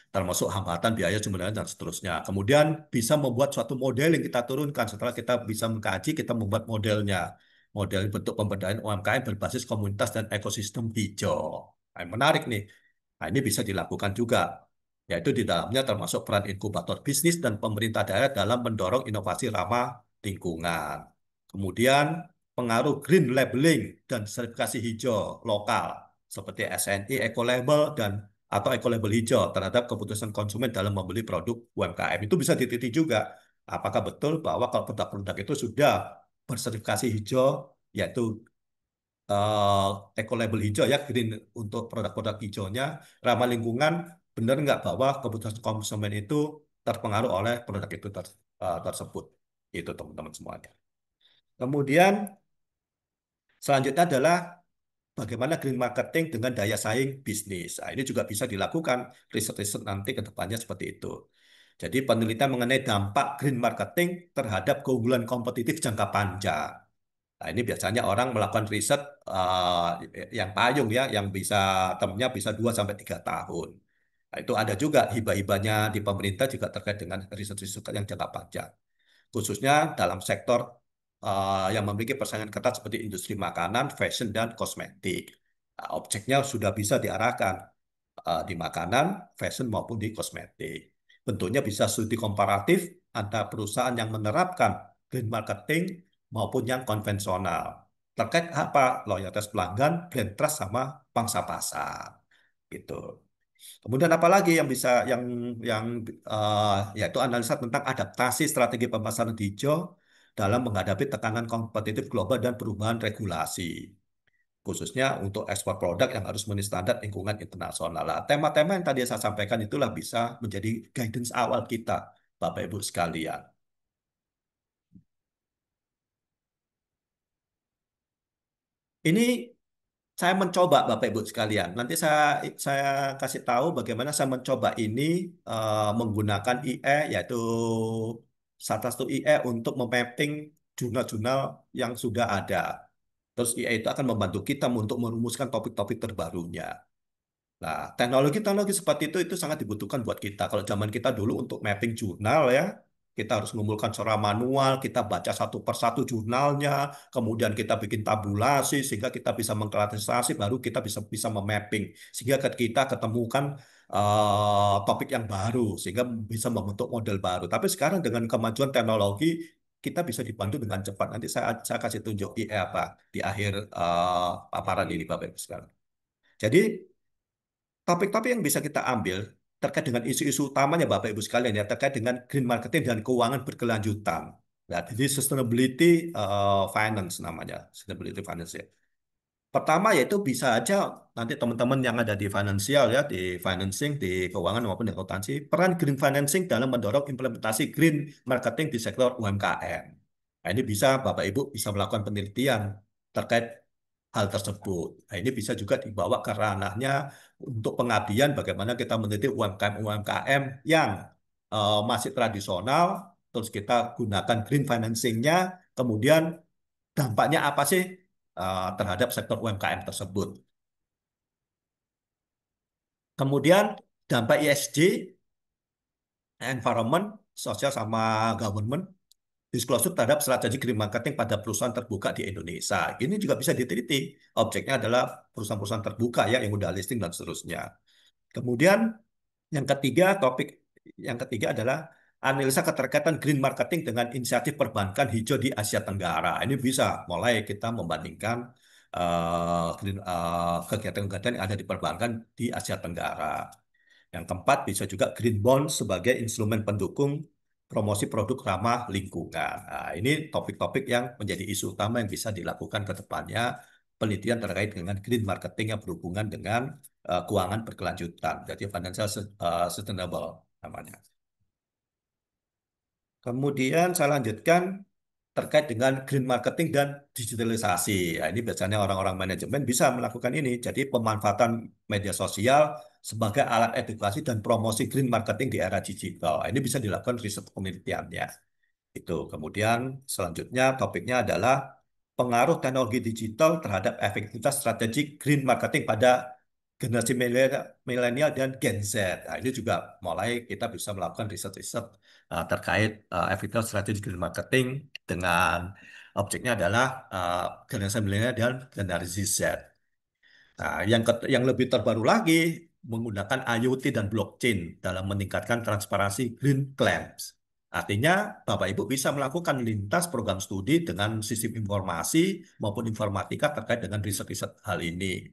termasuk hambatan biaya jumlahnya dan seterusnya. Kemudian bisa membuat suatu model yang kita turunkan. Setelah kita bisa mengkaji, kita membuat modelnya. Model bentuk pemberdayaan UMKM berbasis komunitas dan ekosistem hijau. Nah, yang menarik nih. Nah, ini bisa dilakukan juga. Yaitu di dalamnya termasuk peran inkubator bisnis dan pemerintah daerah dalam mendorong inovasi ramah lingkungan. Kemudian pengaruh green labeling dan sertifikasi hijau lokal seperti SNI, Eco Label, dan atau eco-label hijau terhadap keputusan konsumen dalam membeli produk UMKM. Itu bisa diteliti juga. Apakah betul bahwa kalau produk-produk itu sudah bersertifikasi hijau, yaitu eh, eco-label hijau ya, green untuk produk-produk hijaunya, ramah lingkungan, benar nggak bahwa keputusan konsumen itu terpengaruh oleh produk itu tersebut. Itu teman-teman semuanya. Kemudian selanjutnya adalah bagaimana green marketing dengan daya saing bisnis. Nah, ini juga bisa dilakukan riset-riset nanti ke depannya seperti itu. Jadi penelitian mengenai dampak green marketing terhadap keunggulan kompetitif jangka panjang. Nah, ini biasanya orang melakukan riset yang payung ya, yang bisa termnya bisa 2 sampai 3 tahun. Nah, itu ada juga hibah-hibahnya di pemerintah juga terkait dengan riset-riset yang jangka panjang, khususnya dalam sektor yang memiliki persaingan ketat seperti industri makanan, fashion, dan kosmetik. Nah, objeknya sudah bisa diarahkan di makanan, fashion, maupun di kosmetik. Bentuknya bisa studi komparatif antara perusahaan yang menerapkan green marketing maupun yang konvensional. Terkait apa? Loyalitas pelanggan, brand trust, sama pangsa pasar. Gitu. Kemudian apalagi yang bisa yang yaitu analisa tentang adaptasi strategi pemasaran hijau dalam menghadapi tekanan kompetitif global dan perubahan regulasi, khususnya untuk ekspor produk yang harus memenuhi standar lingkungan internasional. Nah, tema-tema yang tadi saya sampaikan itulah bisa menjadi guidance awal kita, Bapak Ibu sekalian. Ini saya mencoba Bapak Ibu sekalian. Nanti saya kasih tahu bagaimana saya mencoba ini menggunakan IE, yaitu salah satu IE untuk memapping jurnal-jurnal yang sudah ada. Terus IE itu akan membantu kita untuk merumuskan topik-topik terbarunya. Nah, teknologi-teknologi seperti itu sangat dibutuhkan buat kita. Kalau zaman kita dulu untuk mapping jurnal ya, kita harus mengumpulkan secara manual, kita baca satu persatu jurnalnya, kemudian kita bikin tabulasi sehingga kita bisa mengklasifikasi, baru kita bisa bisa memapping sehingga kita ketemukan topik yang baru sehingga bisa membentuk model baru. Tapi sekarang dengan kemajuan teknologi kita bisa dibantu dengan cepat. Nanti saya kasih tunjuk di apa di akhir paparan ini Bapak Ibu sekalian. Jadi topik-topik yang bisa kita ambil terkait dengan isu-isu utamanya Bapak Ibu sekalian ya, terkait dengan green marketing dan keuangan berkelanjutan. Nah, jadi sustainability finance namanya, sustainability finance ya. Pertama yaitu bisa aja nanti teman-teman yang ada di financial ya, di financing, di keuangan maupun di akuntansi, peran green financing dalam mendorong implementasi green marketing di sektor UMKM. Nah, ini bisa Bapak Ibu bisa melakukan penelitian terkait hal tersebut. Nah, ini bisa juga dibawa ke ranahnya untuk pengabdian bagaimana kita meneliti UMKM-UMKM yang masih tradisional, terus kita gunakan green financing-nya, kemudian dampaknya apa sih terhadap sektor UMKM tersebut. Kemudian dampak ESG, environment, sosial sama government, disclosure terhadap strategi green marketing pada perusahaan terbuka di Indonesia. Ini juga bisa diteliti. Objeknya adalah perusahaan-perusahaan terbuka ya yang udah listing dan seterusnya. Kemudian topik yang ketiga adalah analisa keterkaitan green marketing dengan inisiatif perbankan hijau di Asia Tenggara. Ini bisa mulai kita membandingkan kegiatan-kegiatan yang ada di perbankan di Asia Tenggara. Yang keempat, bisa juga green bond sebagai instrumen pendukung promosi produk ramah lingkungan. Nah, ini topik-topik yang menjadi isu utama yang bisa dilakukan ke depannya, penelitian terkait dengan green marketing yang berhubungan dengan keuangan berkelanjutan. Jadi financial sustainable namanya. Kemudian saya lanjutkan terkait dengan green marketing dan digitalisasi. Ya, ini biasanya orang-orang manajemen bisa melakukan ini. Jadi pemanfaatan media sosial sebagai alat edukasi dan promosi green marketing di era digital. Ini bisa dilakukan riset penelitiannya. Itu. Kemudian selanjutnya topiknya adalah pengaruh teknologi digital terhadap efektivitas strategi green marketing pada generasi milenial dan Gen Z. Nah, ini juga mulai kita bisa melakukan riset-riset terkait efektivitas strategi green marketing dengan objeknya adalah generasi milenial dan generasi Z. Nah, yang lebih terbaru lagi menggunakan IoT dan blockchain dalam meningkatkan transparansi green claims. Artinya, Bapak Ibu bisa melakukan lintas program studi dengan sistem informasi maupun informatika terkait dengan riset-riset hal ini.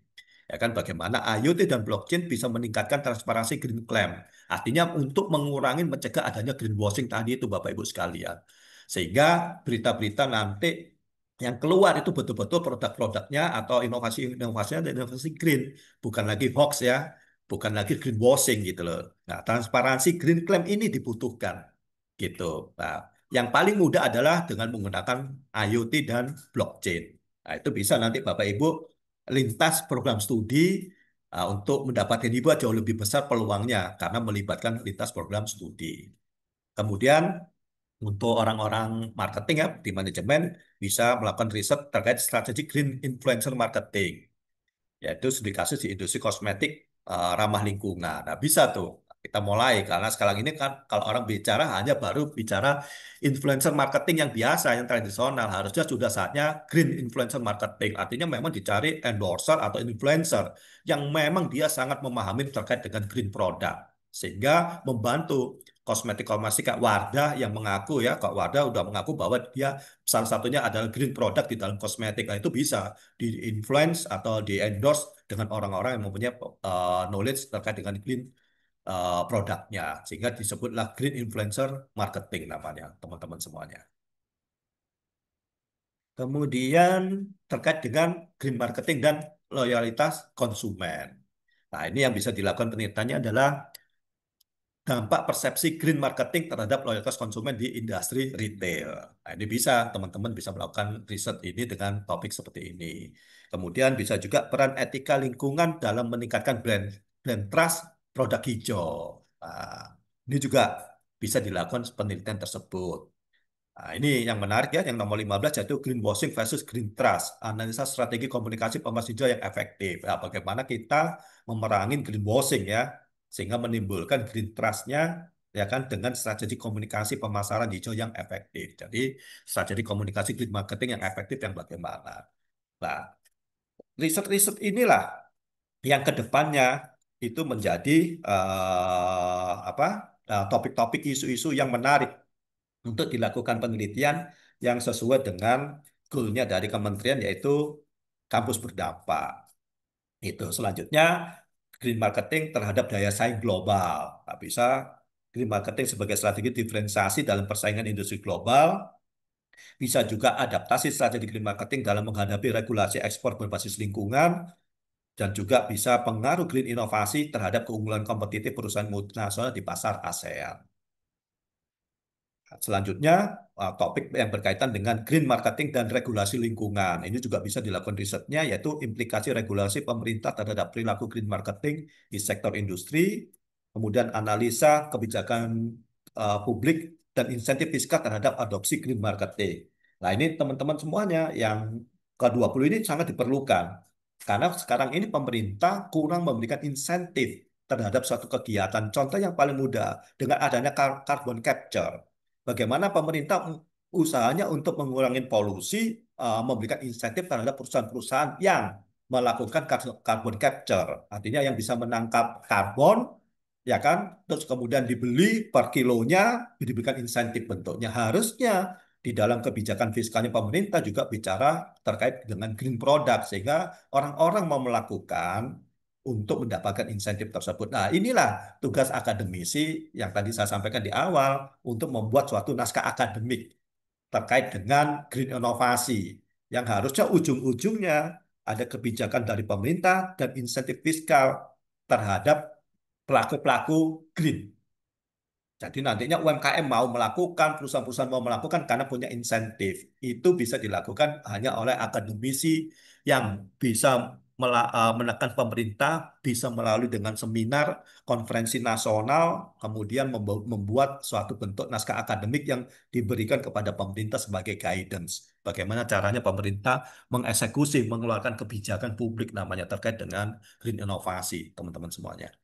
Ya kan, bagaimana IoT dan blockchain bisa meningkatkan transparansi green claim. Artinya untuk mengurangi, mencegah adanya greenwashing tadi itu Bapak Ibu sekalian. Sehingga berita-berita nanti yang keluar itu betul-betul produk-produknya atau inovasi-inovasinya dan inovasi green, bukan lagi hoax ya, bukan lagi greenwashing gitu loh. Nah, transparansi green claim ini dibutuhkan gitu. Nah, yang paling mudah adalah dengan menggunakan IoT dan blockchain. Nah, itu bisa nanti Bapak Ibu lintas program studi untuk mendapatkan hibah jauh lebih besar peluangnya karena melibatkan lintas program studi. Kemudian untuk orang-orang marketing ya, di manajemen bisa melakukan riset terkait strategi green influencer marketing, yaitu studi kasus di industri kosmetik ramah lingkungan. Nah, bisa tuh kita mulai karena sekarang ini kan kalau orang bicara hanya baru bicara influencer marketing yang biasa, yang tradisional. Harusnya sudah saatnya green influencer marketing. Artinya memang dicari endorser atau influencer yang memang dia sangat memahami terkait dengan green product. Sehingga membantu kosmetik Kak Wardah yang mengaku ya, Kak Wardah udah mengaku bahwa dia salah satunya adalah green product di dalam kosmetik. Nah, itu bisa di-influence atau di-endorse dengan orang-orang yang mempunyai knowledge terkait dengan green produknya. Sehingga disebutlah green influencer marketing namanya, teman-teman semuanya. Kemudian terkait dengan green marketing dan loyalitas konsumen. Nah, ini yang bisa dilakukan penelitiannya adalah dampak persepsi green marketing terhadap loyalitas konsumen di industri retail. Nah, ini bisa, teman-teman bisa melakukan riset ini dengan topik seperti ini. Kemudian bisa juga peran etika lingkungan dalam meningkatkan brand trust produk hijau. Nah, ini juga bisa dilakukan penelitian tersebut. Nah, ini yang menarik ya, yang nomor 15 yaitu greenwashing versus green trust. Analisa strategi komunikasi pemas hijau yang efektif. Nah, bagaimana kita memerangi greenwashing ya, sehingga menimbulkan green trust-nya ya kan dengan strategi komunikasi pemasaran hijau yang efektif. Jadi strategi komunikasi green marketing yang efektif yang bagaimana. Nah, riset-riset inilah yang ke depannya itu menjadi apa topik-topik isu-isu yang menarik untuk dilakukan penelitian yang sesuai dengan goal-nya dari kementerian yaitu kampus berdampak. Itu selanjutnya green marketing terhadap daya saing global. Tak bisa green marketing sebagai strategi diferensiasi dalam persaingan industri global. Bisa juga adaptasi strategi green marketing dalam menghadapi regulasi ekspor berbasis lingkungan dan juga bisa pengaruh green inovasi terhadap keunggulan kompetitif perusahaan multinasional di pasar ASEAN. Selanjutnya, topik yang berkaitan dengan green marketing dan regulasi lingkungan. Ini juga bisa dilakukan risetnya, yaitu implikasi regulasi pemerintah terhadap perilaku green marketing di sektor industri, kemudian analisa kebijakan publik dan insentif fiskal terhadap adopsi green marketing. Nah, ini teman-teman semuanya yang ke-20 ini sangat diperlukan. Karena sekarang ini pemerintah kurang memberikan insentif terhadap suatu kegiatan. Contoh yang paling mudah, dengan adanya carbon capture. Bagaimana pemerintah usahanya untuk mengurangi polusi, memberikan insentif terhadap perusahaan-perusahaan yang melakukan carbon capture, artinya yang bisa menangkap karbon, ya kan, terus kemudian dibeli per kilonya, diberikan insentif bentuknya. Harusnya di dalam kebijakan fiskalnya pemerintah juga bicara terkait dengan green product, sehingga orang-orang mau melakukan untuk mendapatkan insentif tersebut. Nah, inilah tugas akademisi yang tadi saya sampaikan di awal untuk membuat suatu naskah akademik terkait dengan green inovasi yang harusnya ujung-ujungnya ada kebijakan dari pemerintah dan insentif fiskal terhadap pelaku-pelaku green. Jadi nantinya UMKM mau melakukan, perusahaan-perusahaan mau melakukan karena punya insentif. Itu bisa dilakukan hanya oleh akademisi yang bisa menekan pemerintah bisa melalui dengan seminar, konferensi nasional, kemudian membuat suatu bentuk naskah akademik yang diberikan kepada pemerintah sebagai guidance. Bagaimana caranya pemerintah mengeksekusi, mengeluarkan kebijakan publik namanya terkait dengan green inovasi, teman-teman semuanya.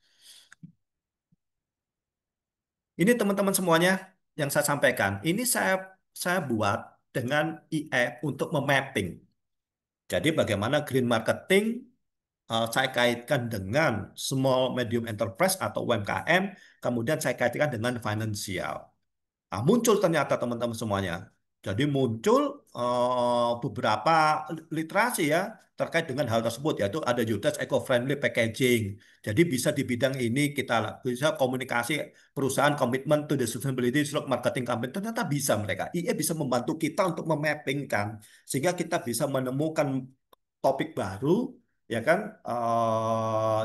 Ini teman-teman semuanya yang saya sampaikan. Ini saya buat dengan IE untuk memapping. Jadi bagaimana green marketing saya kaitkan dengan small medium enterprise atau UMKM, kemudian saya kaitkan dengan financial. Nah, muncul ternyata teman-teman semuanya. Jadi muncul beberapa literasi ya terkait dengan hal tersebut, yaitu ada UTS eco-friendly packaging. Jadi bisa di bidang ini kita bisa komunikasi perusahaan komitmen to the sustainability through marketing campaign. Ternyata bisa mereka. IE bisa membantu kita untuk memappingkan sehingga kita bisa menemukan topik baru ya kan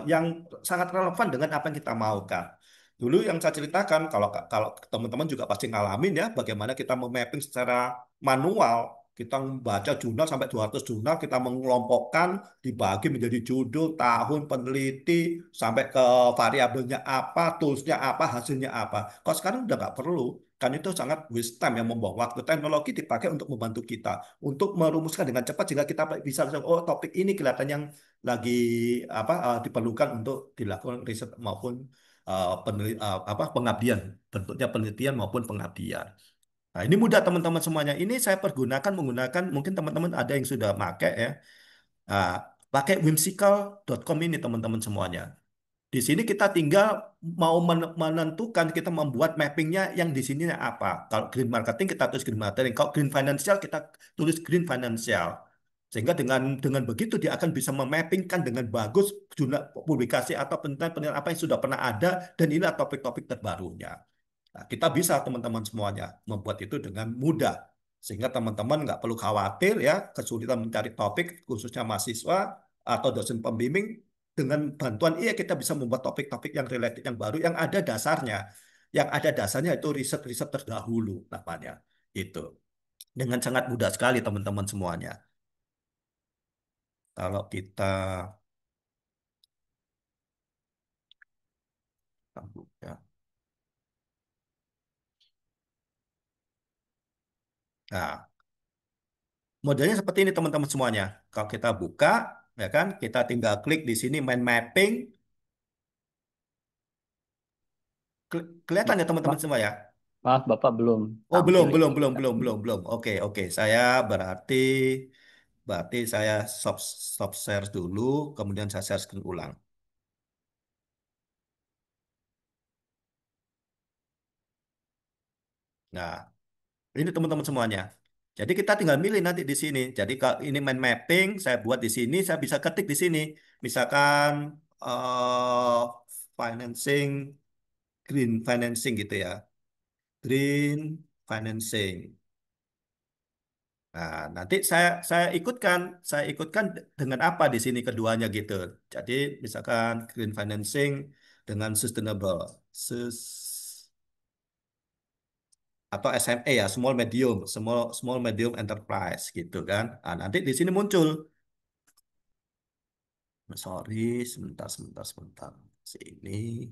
yang sangat relevan dengan apa yang kita maukan. Dulu yang saya ceritakan, kalau kalau teman-teman juga pasti ngalamin ya, bagaimana kita memapping secara manual. Kita membaca jurnal sampai 200 jurnal, kita mengelompokkan, dibagi menjadi judul, tahun, peneliti, sampai ke variabelnya apa, toolsnya apa, hasilnya apa. Kalau sekarang udah nggak perlu, kan itu sangat waste time yang membuang waktu. Teknologi dipakai untuk membantu kita, untuk merumuskan dengan cepat sehingga kita bisa langsung, oh topik ini kelihatan yang lagi apa diperlukan untuk dilakukan riset maupun pengabdian, bentuknya penelitian maupun pengabdian. Nah, ini mudah teman-teman semuanya. Ini saya menggunakan mungkin teman-teman ada yang sudah pakai ya. Nah, pakai whimsical.com ini teman-teman semuanya. Di sini kita tinggal mau menentukan kita membuat mappingnya yang di sini apa. Kalau green marketing kita tulis green marketing. Kalau green financial kita tulis green financial. Sehingga dengan begitu dia akan bisa memappingkan dengan bagus jumlah publikasi atau penelitian-penelitian apa yang sudah pernah ada dan inilah topik-topik terbarunya. Nah, kita bisa teman-teman semuanya membuat itu dengan mudah. Sehingga teman-teman nggak perlu khawatir ya kesulitan mencari topik khususnya mahasiswa atau dosen pembimbing. Dengan bantuan iya kita bisa membuat topik-topik yang related yang baru yang ada dasarnya. Yang ada dasarnya itu riset-riset terdahulu namanya. Itu. Dengan sangat mudah sekali teman-teman semuanya. Kalau kita buka. Nah, modelnya seperti ini teman-teman semuanya. Kalau kita buka, ya kan, kita tinggal klik di sini mind mapping. Kelihatan ya teman-teman Ma- semua ya? Maaf, Bapak belum Oh, belum, tampil ini. belum, belum, belum, belum, belum. Oke, oke. Saya berarti berarti saya stop share dulu, kemudian saya share screen ulang. Nah, ini teman-teman semuanya. Jadi kita tinggal milih nanti di sini. Jadi kalau ini mind mapping, saya buat di sini, saya bisa ketik di sini. Misalkan eh financing, green financing gitu ya. Green financing. Nah, nanti saya ikutkan dengan apa di sini keduanya gitu. Jadi misalkan green financing dengan sustainable, Sus atau SME ya, small medium enterprise gitu kan. Nah, nanti di sini muncul. Sorry, sebentar. Sini,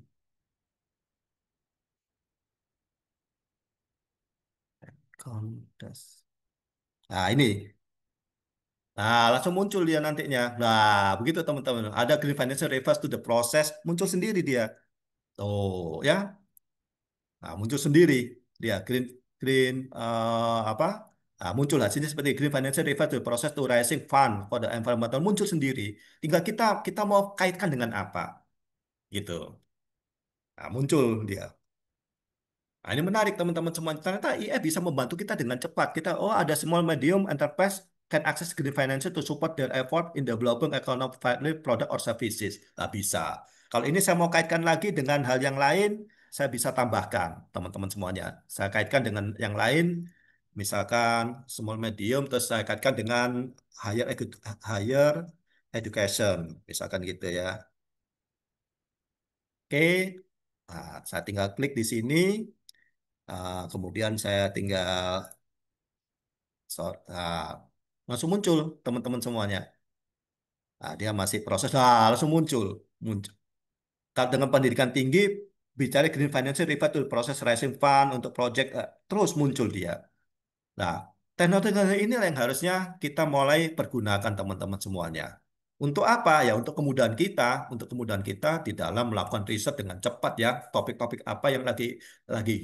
kontes. Nah, ini. Nah, langsung muncul dia nantinya. Nah, begitu teman-teman. Ada green financial reverse to the process, muncul sendiri dia. Oh, ya. Nah, muncul sendiri dia green green apa? Nah, muncul hasilnya seperti green financial reverse to the process to raising fund for the environmental muncul sendiri. Tinggal kita mau kaitkan dengan apa gitu. Nah, muncul dia. Nah, ini menarik teman-teman semua. Ternyata IF bisa membantu kita dengan cepat. Kita, oh ada small medium enterprise can access green financial to support their effort in developing economic friendly product or services. Nah, bisa. Kalau ini saya mau kaitkan lagi dengan hal yang lain, saya bisa tambahkan teman-teman semuanya. Saya kaitkan dengan yang lain, misalkan small medium, terus saya kaitkan dengan higher education, misalkan gitu ya. Oke, nah, saya tinggal klik di sini. Kemudian saya tinggal langsung muncul teman-teman semuanya. Nah, dia masih proses, nah, langsung muncul. Muncul. Kalau dengan pendidikan tinggi, bicara green financing refer to proses raising fund untuk project, terus muncul dia. Nah, teknologi inilah yang harusnya kita mulai pergunakan teman-teman semuanya. Untuk apa? Ya untuk untuk kemudahan kita di dalam melakukan riset dengan cepat ya, topik-topik apa yang lagi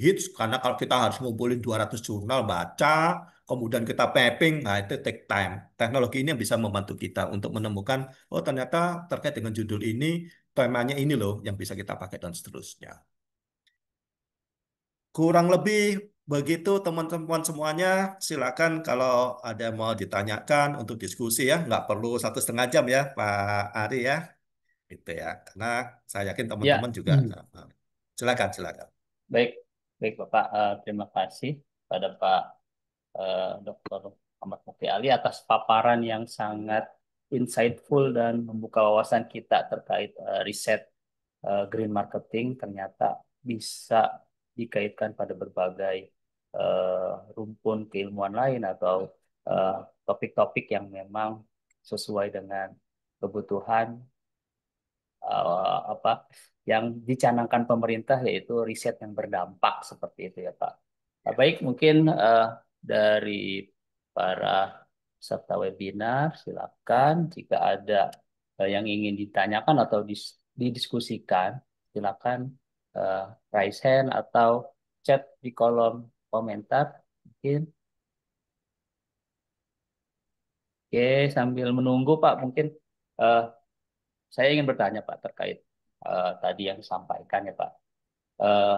hits, karena kalau kita harus ngumpulin 200 jurnal baca, kemudian kita mapping, nah itu take time. Teknologi ini yang bisa membantu kita untuk menemukan, oh ternyata terkait dengan judul ini, temanya ini loh yang bisa kita pakai dan seterusnya. Kurang lebih begitu teman-teman semuanya. Silakan kalau ada mau ditanyakan untuk diskusi ya. Nggak perlu 1,5 jam ya Pak Ari ya. Gitu ya. Karena saya yakin teman-teman Ya, juga. Silakan, silakan. baik, baik Bapak. Terima kasih pada Pak Dr. Ahmad Mukti Ali atas paparan yang sangat insightful dan membuka wawasan kita terkait riset green marketing ternyata bisa dikaitkan pada berbagai rumpun keilmuan lain atau eh, topik-topik yang memang sesuai dengan kebutuhan apa yang dicanangkan pemerintah yaitu riset yang berdampak seperti itu ya Pak. Baik, mungkin dari para peserta webinar silakan jika ada yang ingin ditanyakan atau didiskusikan silakan eh, raise hand atau chat di kolom komentar mungkin. Oke, sambil menunggu Pak mungkin eh, saya ingin bertanya Pak terkait tadi yang disampaikan ya Pak. Eh,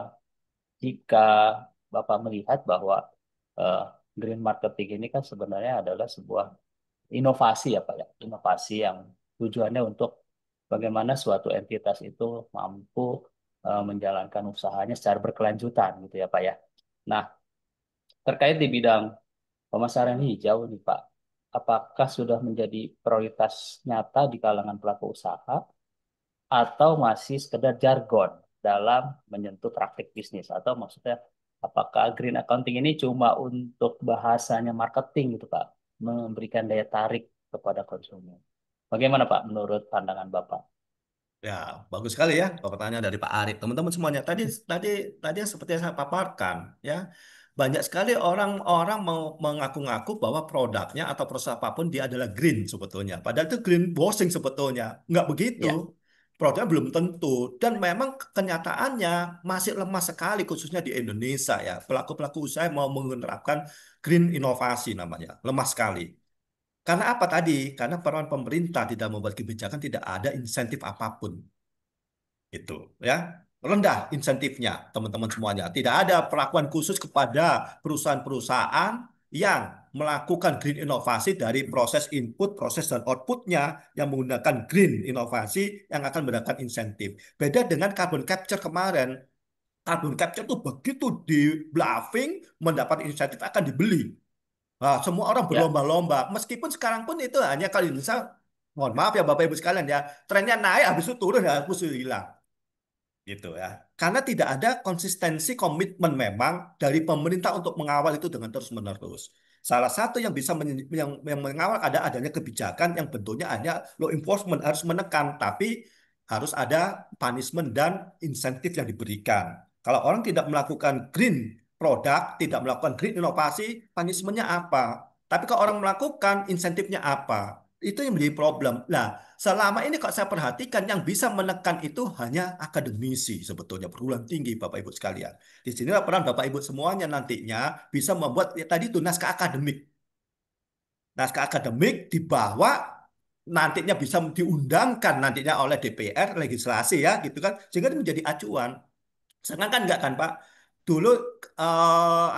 Jika Bapak melihat bahwa eh, green marketing ini kan sebenarnya adalah sebuah inovasi ya Pak ya, inovasi yang tujuannya untuk bagaimana suatu entitas itu mampu menjalankan usahanya secara berkelanjutan gitu ya Pak ya. Nah, terkait di bidang pemasaran hijau nih Pak, apakah sudah menjadi prioritas nyata di kalangan pelaku usaha atau masih sekedar jargon dalam menyentuh praktik bisnis atau maksudnya apakah green accounting ini cuma untuk bahasanya marketing gitu Pak, memberikan daya tarik kepada konsumen. Bagaimana Pak menurut pandangan Bapak? Ya, bagus sekali ya pertanyaan dari Pak Arif. Teman-teman semuanya, tadi tadi tadi yang seperti yang saya paparkan, ya banyak sekali orang-orang mau mengaku-ngaku bahwa produknya atau proses apapun dia adalah green sebetulnya. Padahal itu green washing sebetulnya. Nggak begitu. Ya, Produknya belum tentu. Dan memang kenyataannya masih lemah sekali khususnya di Indonesia ya. Pelaku-pelaku usaha yang mau menerapkan green inovasi namanya. Lemah sekali. Karena apa tadi? Karena peran pemerintah tidak membuat kebijakan tidak ada insentif apapun itu ya rendah insentifnya teman-teman semuanya tidak ada perlakuan khusus kepada perusahaan-perusahaan yang melakukan green inovasi dari proses input, proses dan outputnya yang menggunakan green inovasi yang akan mendapatkan insentif. Beda dengan carbon capture kemarin. Carbon capture itu begitu di bluffing mendapat insentif akan dibeli. Nah, semua orang ya, berlomba-lomba. Meskipun sekarang pun itu hanya kalau di Indonesia, mohon maaf ya Bapak Ibu sekalian ya, trennya naik habis itu turun ya, habis itu hilang gitu ya. Karena tidak ada konsistensi komitmen memang dari pemerintah untuk mengawal itu dengan terus-menerus. Salah satu yang bisa yang mengawal adanya kebijakan yang bentuknya hanya law enforcement harus menekan, tapi harus ada punishment dan insentif yang diberikan. Kalau orang tidak melakukan green produk, tidak melakukan green inovasi, punishmentnya apa? Tapi kalau orang melakukan, insentifnya apa? Itu yang menjadi problem. Nah, selama ini kok saya perhatikan yang bisa menekan itu hanya akademisi sebetulnya perguruan tinggi Bapak Ibu sekalian. Di sinilah peran Bapak Ibu semuanya nantinya bisa membuat ya, tadi itu naskah akademik. Naskah akademik dibawa nantinya bisa diundangkan nantinya oleh DPR legislasi ya gitu kan sehingga itu menjadi acuan. Sekarang kan enggak kan Pak? Dulu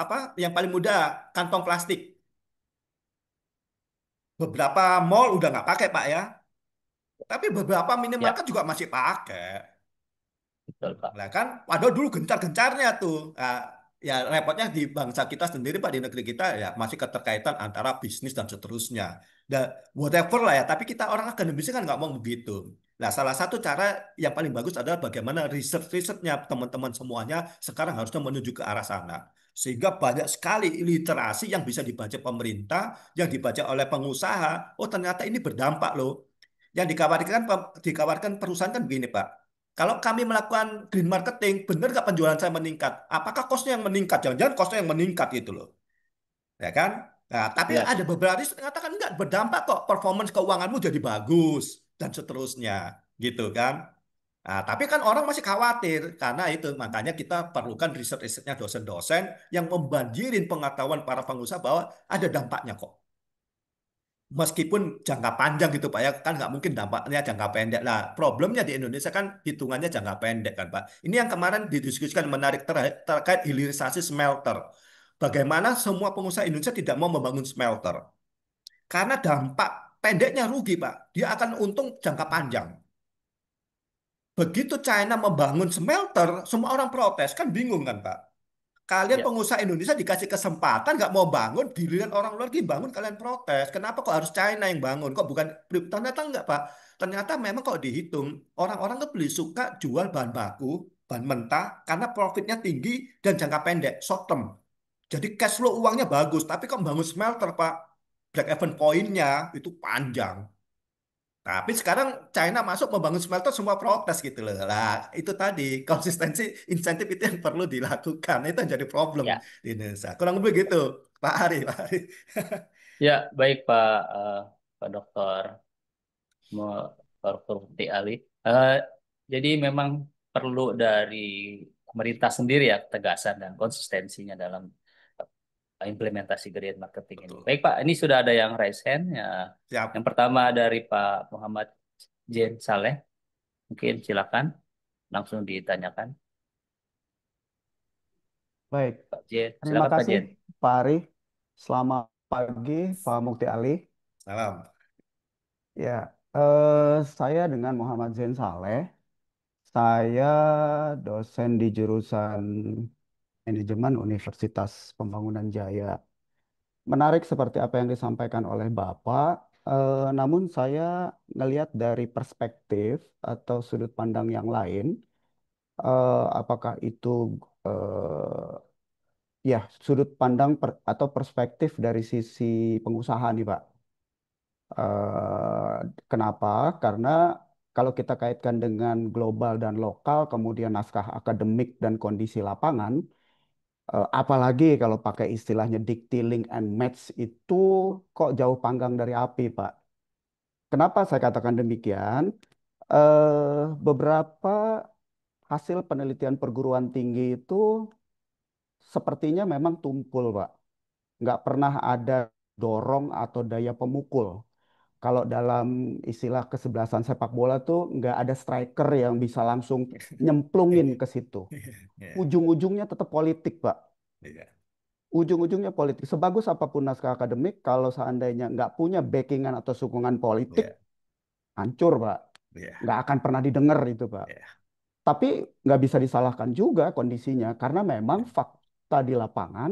apa yang paling mudah kantong plastik. Beberapa mall udah nggak pakai Pak ya. Tapi beberapa ya, minimarket juga masih pakai. betul Pak. Lah kan, padahal dulu gencar-gencarnya tuh. Nah, ya repotnya di bangsa kita sendiri, Pak, di negeri kita ya masih keterkaitan antara bisnis dan seterusnya. Dan whatever lah ya, tapi kita orang akademis kan nggak mau begitu. Nah, salah satu cara yang paling bagus adalah bagaimana riset-risetnya teman-teman semuanya sekarang harusnya menuju ke arah sana. Sehingga banyak sekali literasi yang bisa dibaca pemerintah, yang dibaca oleh pengusaha. Oh, ternyata ini berdampak loh. Yang dikhawatirkan perusahaan kan begini, Pak. Kalau kami melakukan green marketing, benar nggak penjualan saya meningkat? Apakah kosnya yang meningkat? Jangan-jangan kosnya yang meningkat gitu loh, ya kan? Nah, tapi Ya, ada beberapa riset mengatakan enggak berdampak kok, performance keuanganmu jadi bagus dan seterusnya, gitu kan? Nah, tapi kan orang masih khawatir karena itu makanya kita perlukan riset-risetnya dosen-dosen yang membanjirin pengetahuan para pengusaha bahwa ada dampaknya kok. Meskipun jangka panjang gitu Pak ya, kan nggak mungkin dampaknya jangka pendek lah. Problemnya di Indonesia kan hitungannya jangka pendek kan Pak. Ini yang kemarin didiskusikan menarik terkait hilirisasi smelter. Bagaimana semua pengusaha Indonesia tidak mau membangun smelter. Karena dampak pendeknya rugi Pak. Dia akan untung jangka panjang. Begitu China membangun smelter, semua orang protes. Kan bingung kan Pak. Kalian ya, pengusaha Indonesia dikasih kesempatan nggak mau bangun, giliran orang luar lagi bangun kalian protes. Kenapa kok harus China yang bangun? Kok bukan ternyata enggak Pak? Ternyata memang kalau dihitung orang-orang tuh beli suka jual bahan baku, bahan mentah karena profitnya tinggi dan jangka pendek, short term. Jadi cash flow uangnya bagus, tapi kok bangun smelter Pak? Break even point-nya itu panjang. Tapi sekarang China masuk membangun smelter semua protes gitu loh. Lah, itu tadi konsistensi insentif itu yang perlu dilakukan. Itu yang jadi problem ya, di Indonesia. Kurang lebih gitu, Pak Ari, Pak Ari. ya, baik Pak Dokter, Pak Dokter Muti Ali. Eh, jadi memang perlu dari pemerintah sendiri ya ketegasan dan konsistensinya dalam implementasi green marketing ini. Betul. Baik Pak, ini sudah ada yang raise hand ya. Yang Siap. pertama dari Pak Muhammad Jen Saleh, mungkin silakan langsung ditanyakan. Baik, Pak Jen, terima silakan Pak kasih Jen. Pak Ari. Selamat pagi Pak Mukti Ali. Salam. Ya, saya dengan Muhammad Zain Saleh. Saya dosen di jurusan Manajemen Universitas Pembangunan Jaya. Menarik seperti apa yang disampaikan oleh Bapak, namun saya ngelihat dari perspektif atau sudut pandang yang lain, apakah itu ya, sudut pandang atau perspektif dari sisi pengusaha nih, Pak. Kenapa? Karena kalau kita kaitkan dengan global dan lokal, kemudian naskah akademik dan kondisi lapangan, apalagi kalau pakai istilahnya dikti, link, and match itu kok jauh panggang dari api, Pak. Kenapa saya katakan demikian? Beberapa hasil penelitian perguruan tinggi itu sepertinya memang tumpul, Pak. Nggak pernah ada dorong atau daya pemukul. Kalau dalam istilah kesebelasan sepak bola tuh nggak ada striker yang bisa langsung nyemplungin ke situ. Iya, Ujung-ujungnya tetap politik, Pak. iya, Ujung-ujungnya politik. Sebagus apapun naskah akademik, kalau seandainya nggak punya backingan atau sokongan politik, iya, hancur, Pak. iya, Nggak akan pernah didengar itu, Pak. iya, Tapi nggak bisa disalahkan juga kondisinya karena memang fakta di lapangan,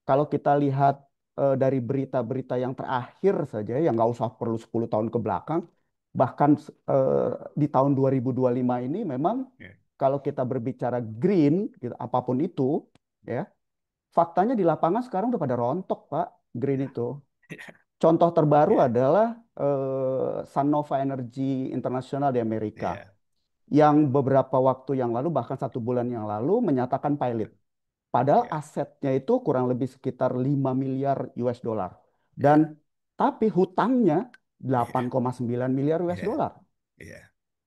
kalau kita lihat dari berita-berita yang terakhir saja, yang nggak usah perlu 10 tahun ke belakang, bahkan eh, di tahun 2025 ini memang iya, kalau kita berbicara green, gitu, apapun itu, ya faktanya di lapangan sekarang udah pada rontok, Pak, green itu. Contoh terbaru iya, adalah Sunnova Energy International di Amerika iya, yang beberapa waktu yang lalu, bahkan 1 bulan yang lalu, menyatakan pilot. Padahal iya, asetnya itu kurang lebih sekitar 5 miliar US dollar. Dan iya, tapi hutangnya iya, 8,9 miliar US iya, dollar. iya,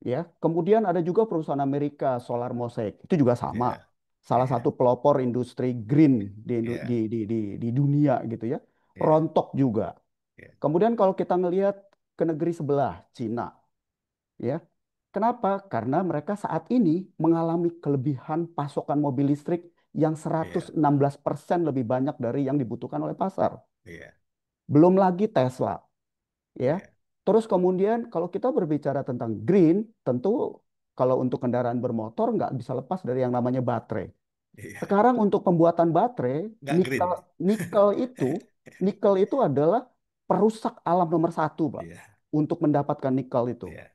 Ya, kemudian ada juga perusahaan Amerika Solar Mosaic, itu juga sama. iya, Salah iya, satu pelopor industri green di, iya, di dunia gitu ya. iya, Rontok juga. iya, Kemudian kalau kita ngelihat ke negeri sebelah, Cina, ya. Kenapa? Karena mereka saat ini mengalami kelebihan pasokan mobil listrik yang iya, 116% lebih banyak dari yang dibutuhkan oleh pasar. iya, Belum lagi Tesla, ya. iya, Terus kemudian kalau kita berbicara tentang green, tentu kalau untuk kendaraan bermotor nggak bisa lepas dari yang namanya baterai. iya. Sekarang untuk pembuatan baterai, Nggak green. nikel nikel itu nikel itu adalah perusak alam nomor satu, Pak, Iya, untuk mendapatkan nikel itu. iya,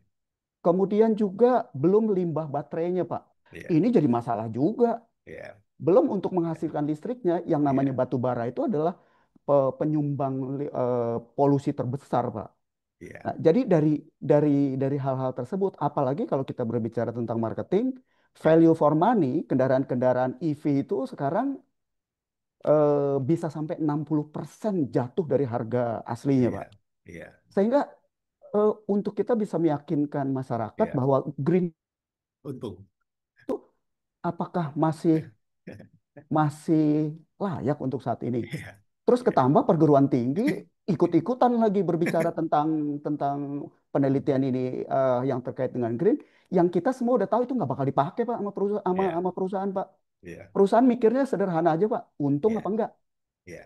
Kemudian juga belum limbah baterainya, Pak. iya, Ini jadi masalah juga. iya, Belum untuk menghasilkan listriknya, yang namanya iya, batu bara itu adalah penyumbang polusi terbesar, Pak. Iya, Nah, jadi dari hal-hal tersebut, apalagi kalau kita berbicara tentang marketing, iya, value for money, kendaraan-kendaraan EV itu sekarang bisa sampai 60% jatuh dari harga aslinya, iya, Pak. iya, Sehingga untuk kita bisa meyakinkan masyarakat iya. bahwa green Untung. itu apakah masih masih layak untuk saat ini. Iya, Terus iya, ketambah perguruan tinggi ikut-ikutan lagi berbicara tentang penelitian ini yang terkait dengan green, yang kita semua udah tahu itu nggak bakal dipakai Pak sama perusahaan, iya, sama perusahaan Pak. iya, Perusahaan mikirnya sederhana aja Pak, untung iya, apa enggak? iya,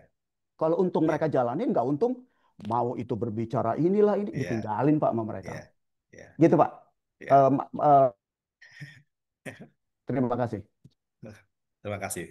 Kalau untung mereka iya, jalanin, nggak untung mau itu berbicara inilah ini iya, ditinggalin Pak sama mereka. iya, iya, Gitu Pak. iya. Terima kasih. Terima kasih.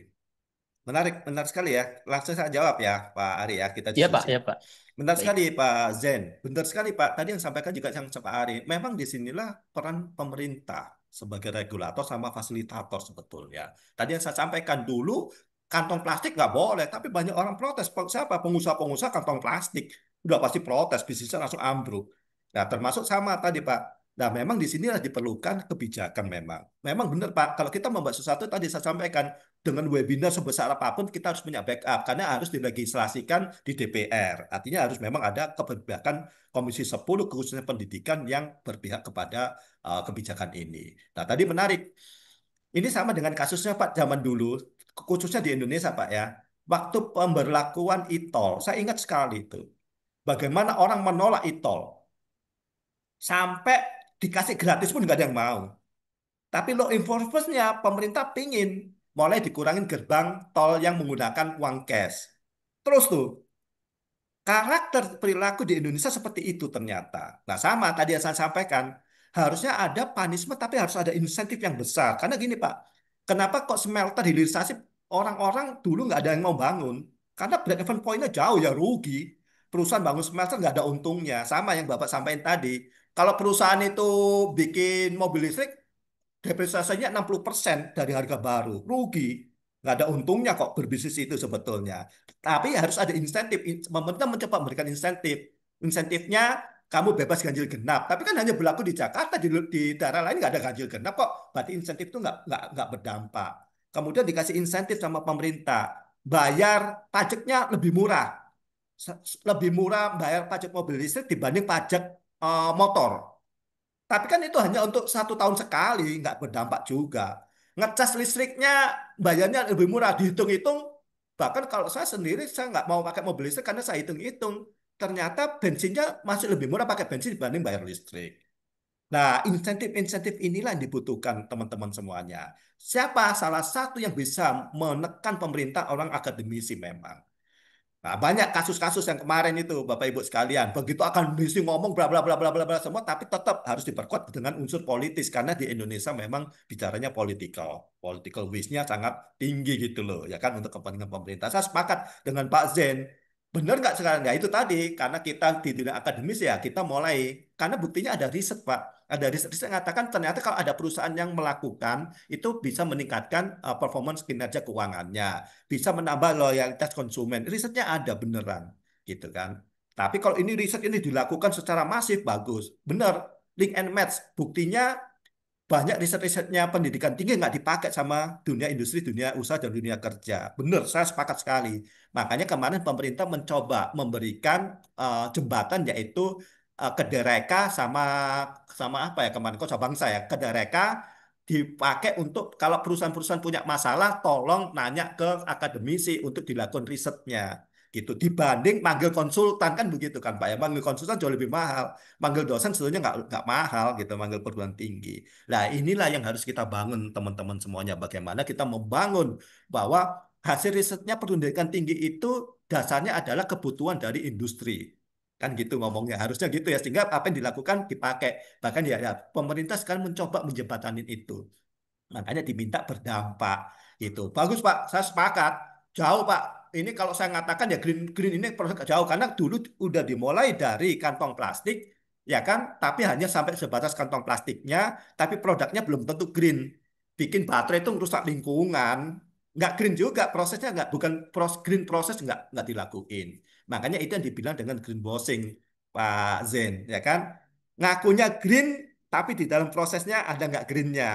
Menarik, menarik sekali ya. Langsung saya jawab ya, Pak Ari ya. Kita Iya Pak, diskusi. ya Pak. Benar Baik. sekali Pak Zen. Benar sekali Pak. Tadi yang sampaikan juga yang Pak Ari. Memang disinilah peran pemerintah sebagai regulator sama fasilitator sebetulnya. Tadi yang saya sampaikan dulu, kantong plastik nggak boleh. Tapi banyak orang protes. Siapa? Pengusaha-pengusaha kantong plastik. Udah pasti protes. Bisnisnya langsung ambruk. Nah, termasuk sama tadi Pak. Nah, memang di sinilah diperlukan kebijakan memang. Memang benar Pak. Kalau kita membahas sesuatu tadi saya sampaikan, dengan webinar sebesar apapun kita harus punya backup karena harus dilegislasikan di DPR. Artinya harus memang ada kebijakan Komisi 10 khususnya pendidikan yang berpihak kepada kebijakan ini. Nah, tadi menarik. Ini sama dengan kasusnya Pak zaman dulu, khususnya di Indonesia Pak ya. Waktu pemberlakuan e-tol, saya ingat sekali itu. Bagaimana orang menolak e-tol. Sampai dikasih gratis pun nggak ada yang mau. Tapi law enforcement-nya pemerintah pingin mulai dikurangin gerbang tol yang menggunakan uang cash. Terus tuh, karakter perilaku di Indonesia seperti itu ternyata. Nah sama tadi yang saya sampaikan, harusnya ada punishment tapi harus ada insentif yang besar. Karena gini Pak, kenapa kok smelter hilirisasi orang-orang dulu nggak ada yang mau bangun? Karena break even point-nya jauh ya rugi. Perusahaan bangun smelter nggak ada untungnya. Sama yang Bapak sampaikan tadi. Kalau perusahaan itu bikin mobil listrik, depresiasinya 60% dari harga baru. Rugi. Nggak ada untungnya kok berbisnis itu sebetulnya. Tapi harus ada insentif. Pemerintah mencoba memberikan insentif. Insentifnya kamu bebas ganjil genap. Tapi kan hanya berlaku di Jakarta, di daerah lain nggak ada ganjil genap kok. Berarti insentif itu nggak berdampak. Kemudian dikasih insentif sama pemerintah. Bayar pajaknya lebih murah. Lebih murah bayar pajak mobil listrik dibanding pajak motor. Tapi kan itu hanya untuk 1 tahun sekali, nggak berdampak juga. Ngecas listriknya bayarnya lebih murah, dihitung-hitung. Bahkan kalau saya sendiri, saya nggak mau pakai mobil listrik karena saya hitung-hitung. Ternyata bensinnya masih lebih murah pakai bensin dibanding bayar listrik. Nah, insentif-insentif inilah yang dibutuhkan teman-teman semuanya. Siapa salah satu yang bisa menekan pemerintah orang akademisi memang. Nah, banyak kasus-kasus yang kemarin itu, Bapak Ibu sekalian. Begitu akan misi ngomong bla bla bla bla bla bla semua, tapi tetap harus diperkuat dengan unsur politis karena di Indonesia memang bicaranya political, political wish-nya sangat tinggi gitu loh, ya kan untuk kepentingan pemerintah. Saya sepakat dengan Pak Zen. Benar nggak sekarang? Ya itu tadi, karena kita di dunia akademis ya kita mulai, karena buktinya ada riset Pak. Ada riset yang mengatakan ternyata kalau ada perusahaan yang melakukan itu bisa meningkatkan performance kinerja keuangannya, bisa menambah loyalitas konsumen. Risetnya ada beneran, gitu kan. Tapi kalau ini riset ini dilakukan secara masif bagus, bener. Link and match, buktinya banyak riset-risetnya pendidikan tinggi nggak dipakai sama dunia industri, dunia usaha, dan dunia kerja. Bener, saya sepakat sekali. Makanya kemarin pemerintah mencoba memberikan jembatan yaitu Kedereka sama sama apa ya kemarin kok bangsa ya Kedereka dipakai untuk kalau perusahaan-perusahaan punya masalah tolong nanya ke akademisi untuk dilakukan risetnya gitu dibanding manggil konsultan kan begitu kan Pak ya manggil konsultan jauh lebih mahal manggil dosen sebenarnya nggak mahal gitu manggil perguruan tinggi. Nah, inilah yang harus kita bangun teman-teman semuanya. Bagaimana kita membangun bahwa hasil risetnya pendidikan tinggi itu dasarnya adalah kebutuhan dari industri. Kan gitu ngomongnya. Harusnya gitu ya. Sehingga apa yang dilakukan dipakai. Bahkan ya pemerintah sekarang mencoba menjembatanin itu. Makanya diminta berdampak gitu. Bagus Pak, saya sepakat. Jauh Pak. Ini kalau saya ngatakan ya green green ini proses jauh karena dulu udah dimulai dari kantong plastik ya kan, tapi hanya sampai sebatas kantong plastiknya, tapi produknya belum tentu green. Bikin baterai itu merusak lingkungan, nggak green juga prosesnya nggak bukan green proses nggak dilakuin. Makanya itu yang dibilang dengan greenwashing. Pak Zen, ya kan? Ngakunya green, tapi di dalam prosesnya ada nggak greennya?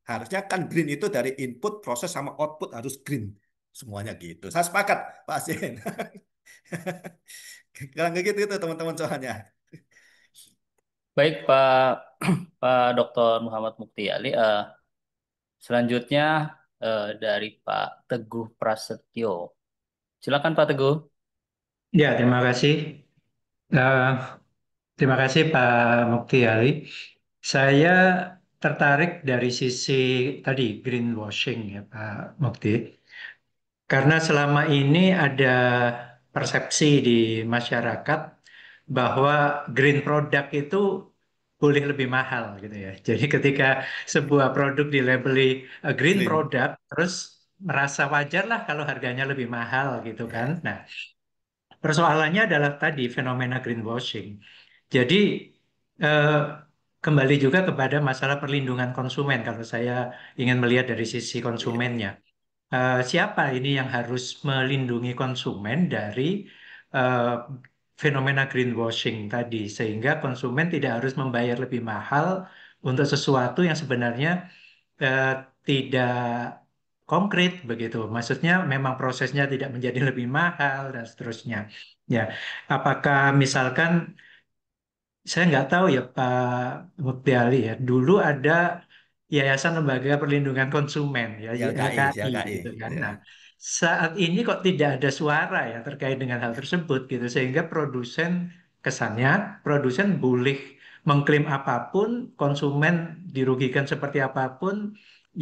Harusnya kan green itu dari input, proses sama output harus green. Semuanya gitu. Saya sepakat, Pak Zen. Kalau kayak gitu itu teman-teman soalnya. Baik, Pak Pak Dr. Muhammad Mukti Ali. Selanjutnya dari Pak Teguh Prasetyo. Silakan Pak Teguh. Ya, terima kasih. Eh, terima kasih Pak Mukti Ali. Saya tertarik dari sisi tadi greenwashing ya Pak Mukti. Karena selama ini ada persepsi di masyarakat bahwa green product itu boleh lebih mahal gitu ya. Jadi ketika sebuah produk dilabeli green Green. product, terus merasa wajar lah kalau harganya lebih mahal gitu kan. Ya, Nah, persoalannya adalah tadi fenomena greenwashing. Jadi eh, kembali juga kepada masalah perlindungan konsumen kalau saya ingin melihat dari sisi iya. konsumennya. Siapa ini yang harus melindungi konsumen dari eh, fenomena greenwashing tadi sehingga konsumen tidak harus membayar lebih mahal untuk sesuatu yang sebenarnya eh, tidak konkret begitu. Maksudnya memang prosesnya tidak menjadi lebih mahal dan seterusnya. Ya, apakah misalkan saya nggak tahu ya Pak Mutiali ya. Dulu ada Yayasan Lembaga Perlindungan Konsumen ya YLKI, YLKI YLKI. gitu kan. Ya. Nah, saat ini kok tidak ada suara ya terkait dengan hal tersebut gitu sehingga produsen kesannya produsen boleh mengklaim apapun, konsumen dirugikan seperti apapun,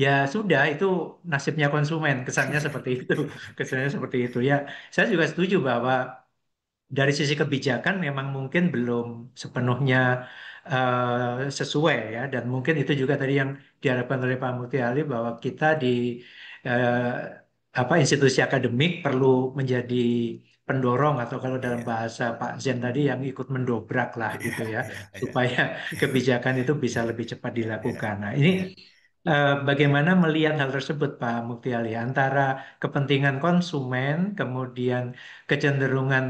ya sudah itu nasibnya konsumen, kesannya seperti itu, kesannya seperti itu ya. Saya juga setuju bahwa dari sisi kebijakan memang mungkin belum sepenuhnya sesuai ya dan mungkin itu juga tadi yang diharapkan oleh Pak Mukti Ali bahwa kita di eh, apa institusi akademik perlu menjadi pendorong atau kalau dalam Iya. bahasa Pak Zen tadi yang ikut mendobrak lah Iya, gitu ya iya, iya. supaya kebijakan itu bisa Iya, lebih cepat iya, dilakukan. Nah, ini iya. bagaimana melihat hal tersebut, Pak Mukti Ali, antara kepentingan konsumen, kemudian kecenderungan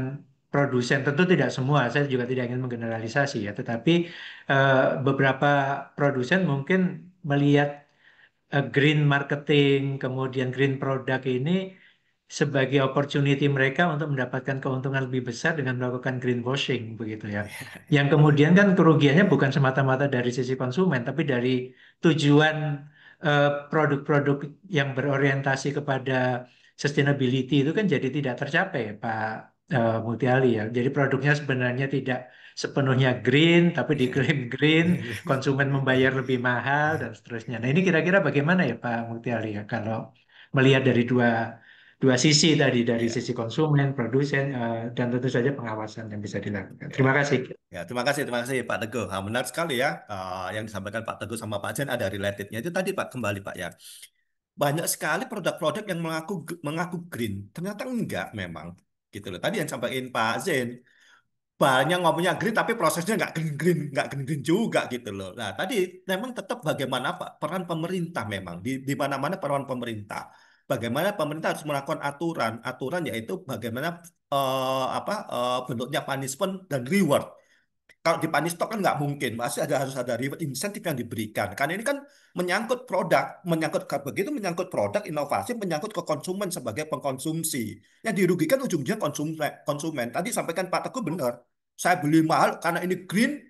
produsen, tentu tidak semua, saya juga tidak ingin menggeneralisasi ya, tetapi eh, beberapa produsen mungkin melihat green marketing, kemudian green product ini sebagai opportunity mereka untuk mendapatkan keuntungan lebih besar dengan melakukan greenwashing begitu ya. Iya, Yang kemudian kan kerugiannya bukan semata-mata dari sisi konsumen, tapi dari tujuan produk-produk yang berorientasi kepada sustainability itu kan jadi tidak tercapai, Pak Mutiali ya. Jadi produknya sebenarnya tidak sepenuhnya green, tapi iya. diklaim green, konsumen membayar lebih mahal dan seterusnya. Nah ini kira-kira bagaimana ya Pak Mutiali ya kalau melihat dari dua dua sisi tadi dari Iya, sisi konsumen, produsen, dan tentu saja pengawasan yang bisa dilakukan. iya. Terima kasih. Ya, terima kasih Pak Teguh. Nah, benar sekali ya, yang disampaikan Pak Teguh sama Pak Jen ada relatednya. Itu tadi Pak, kembali Pak ya. Banyak sekali produk-produk yang mengaku green, ternyata enggak memang. Gitu loh. Tadi yang sampaikan Pak Zen, banyak ngomongnya green tapi prosesnya nggak green juga gitu loh. Nah, tadi memang tetap bagaimana Pak peran pemerintah memang di mana-mana peran pemerintah. Bagaimana pemerintah harus melakukan aturan yaitu bagaimana bentuknya punishment dan reward. Kalau di Panistok kan nggak mungkin, masih harus ada reward insentif yang diberikan. Karena ini kan menyangkut produk, begitu menyangkut produk inovasi, menyangkut ke konsumen sebagai pengkonsumsi. Yang dirugikan ujungnya konsumen. Tadi sampaikan Pak Teguh benar. Saya beli mahal karena ini green,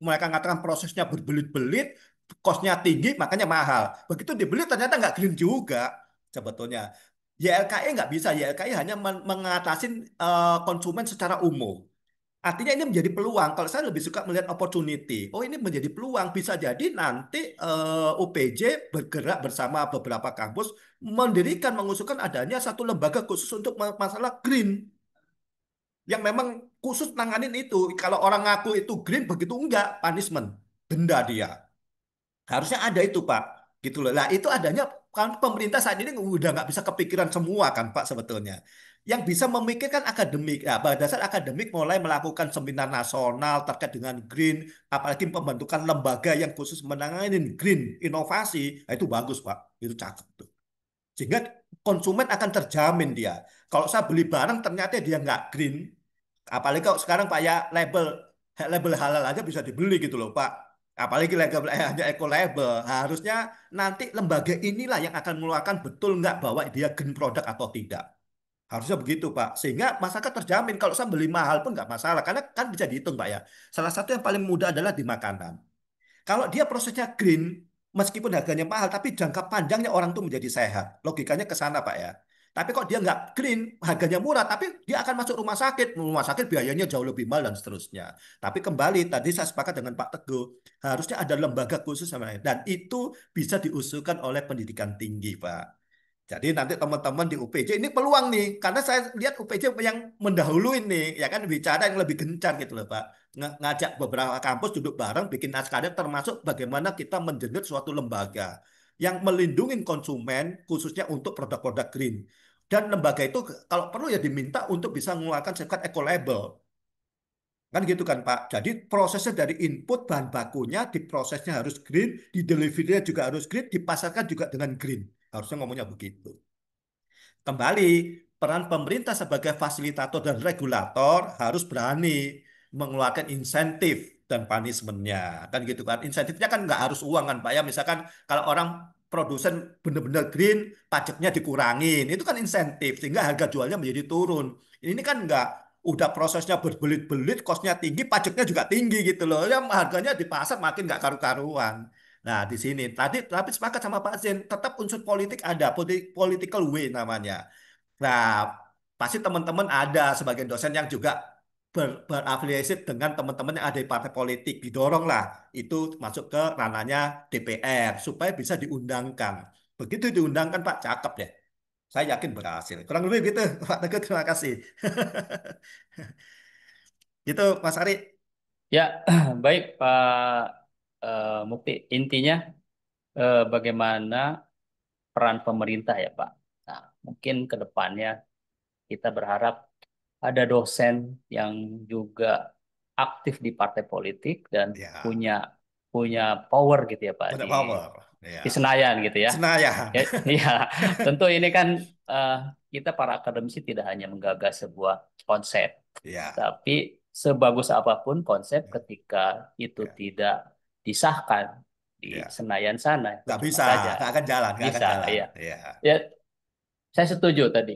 mereka mengatakan prosesnya berbelit-belit, kosnya tinggi, makanya mahal. Begitu dibeli ternyata nggak green juga sebetulnya. YLKI nggak bisa, YLKI hanya mengatasi konsumen secara umum. Artinya ini menjadi peluang. Kalau saya lebih suka melihat opportunity. Oh, ini menjadi peluang. Bisa jadi nanti UPJ bergerak bersama beberapa kampus mengusulkan adanya satu lembaga khusus untuk masalah green yang memang khusus nanganin itu. Kalau orang ngaku itu green begitu enggak, punishment, denda dia. Harusnya ada itu, Pak. Gitu loh. Nah, itu adanya kan pemerintah saat ini udah nggak bisa kepikiran semua kan, Pak, sebetulnya. Yang bisa memikirkan akademik. Ya, pada dasar akademik mulai melakukan seminar nasional terkait dengan green, apalagi pembentukan lembaga yang khusus menangani green inovasi. Nah, itu bagus, Pak. Itu cakep tuh. Sehingga konsumen akan terjamin dia. Kalau saya beli barang ternyata dia nggak green, apalagi kalau sekarang Pak ya label label halal aja bisa dibeli gitu loh Pak. Apalagi label hanya eco label. Harusnya nanti lembaga inilah yang akan mengeluarkan betul nggak bahwa dia green product atau tidak. Harusnya begitu Pak. Sehingga masyarakat terjamin kalau saya beli mahal pun nggak masalah. Karena kan bisa dihitung Pak ya. Salah satu yang paling mudah adalah di makanan. Kalau dia prosesnya green, meskipun harganya mahal, tapi jangka panjangnya orang tuh menjadi sehat. Logikanya ke sana, Pak ya. Tapi kok dia nggak green, harganya murah, tapi dia akan masuk rumah sakit. Rumah sakit biayanya jauh lebih mahal dan seterusnya. Tapi kembali, tadi saya sepakat dengan Pak Teguh, harusnya ada lembaga khusus sama dan itu bisa diusulkan oleh pendidikan tinggi, Pak. Jadi nanti teman-teman di UPJ ini peluang nih, karena saya lihat UPJ yang mendahului nih, ya kan bicara yang lebih gencar gitu loh Pak. Ngajak beberapa kampus duduk bareng, bikin naskah termasuk bagaimana kita menjadikan suatu lembaga yang melindungi konsumen khususnya untuk produk-produk green. Dan lembaga itu kalau perlu ya diminta untuk bisa mengeluarkan sertifikat eco label. Kan gitu kan Pak. Jadi prosesnya dari input bahan bakunya, diprosesnya harus green, di delivery juga harus green, dipasarkan juga dengan green. Harusnya ngomongnya begitu. Kembali, peran pemerintah sebagai fasilitator dan regulator harus berani mengeluarkan insentif dan punishment-nya. Kan gitu kan. Insentifnya kan nggak harus uang kan Pak ya. Misalkan kalau orang produsen benar-benar green, pajaknya dikurangin. Itu kan insentif sehingga harga jualnya menjadi turun. Ini kan nggak, udah prosesnya berbelit-belit, kosnya tinggi, pajaknya juga tinggi gitu loh. Ya harganya di pasar makin nggak karu-karuan. Nah, di sini tadi tapi sepakat sama Pak Zen, tetap unsur politik ada, political will namanya. Nah, pasti teman-teman ada sebagian dosen yang juga berafiliasi dengan teman-teman yang ada di partai politik. Didorong lah itu masuk ke ranahnya DPR supaya bisa diundangkan. Begitu diundangkan Pak, cakep deh. Saya yakin berhasil. Kurang lebih gitu, Pak Teguh, terima kasih. Gitu, Mas Ari. Ya, baik Pak Mukti. Intinya bagaimana peran pemerintah ya Pak. Nah, mungkin ke depannya kita berharap ada dosen yang juga aktif di partai politik dan Ya, punya punya power gitu ya Pak punya power. Ya, di Senayan gitu ya. Senayan. Ya, ya, tentu ini kan eh, kita para akademisi tidak hanya menggagas sebuah konsep, Ya, tapi sebagus apapun konsep ketika itu ya, tidak disahkan di ya. Senayan sana, Nggak percuma bisa, saja. nggak akan jalan, nggak akan Bisa, jalan. ya. Ya, Ya, saya setuju tadi.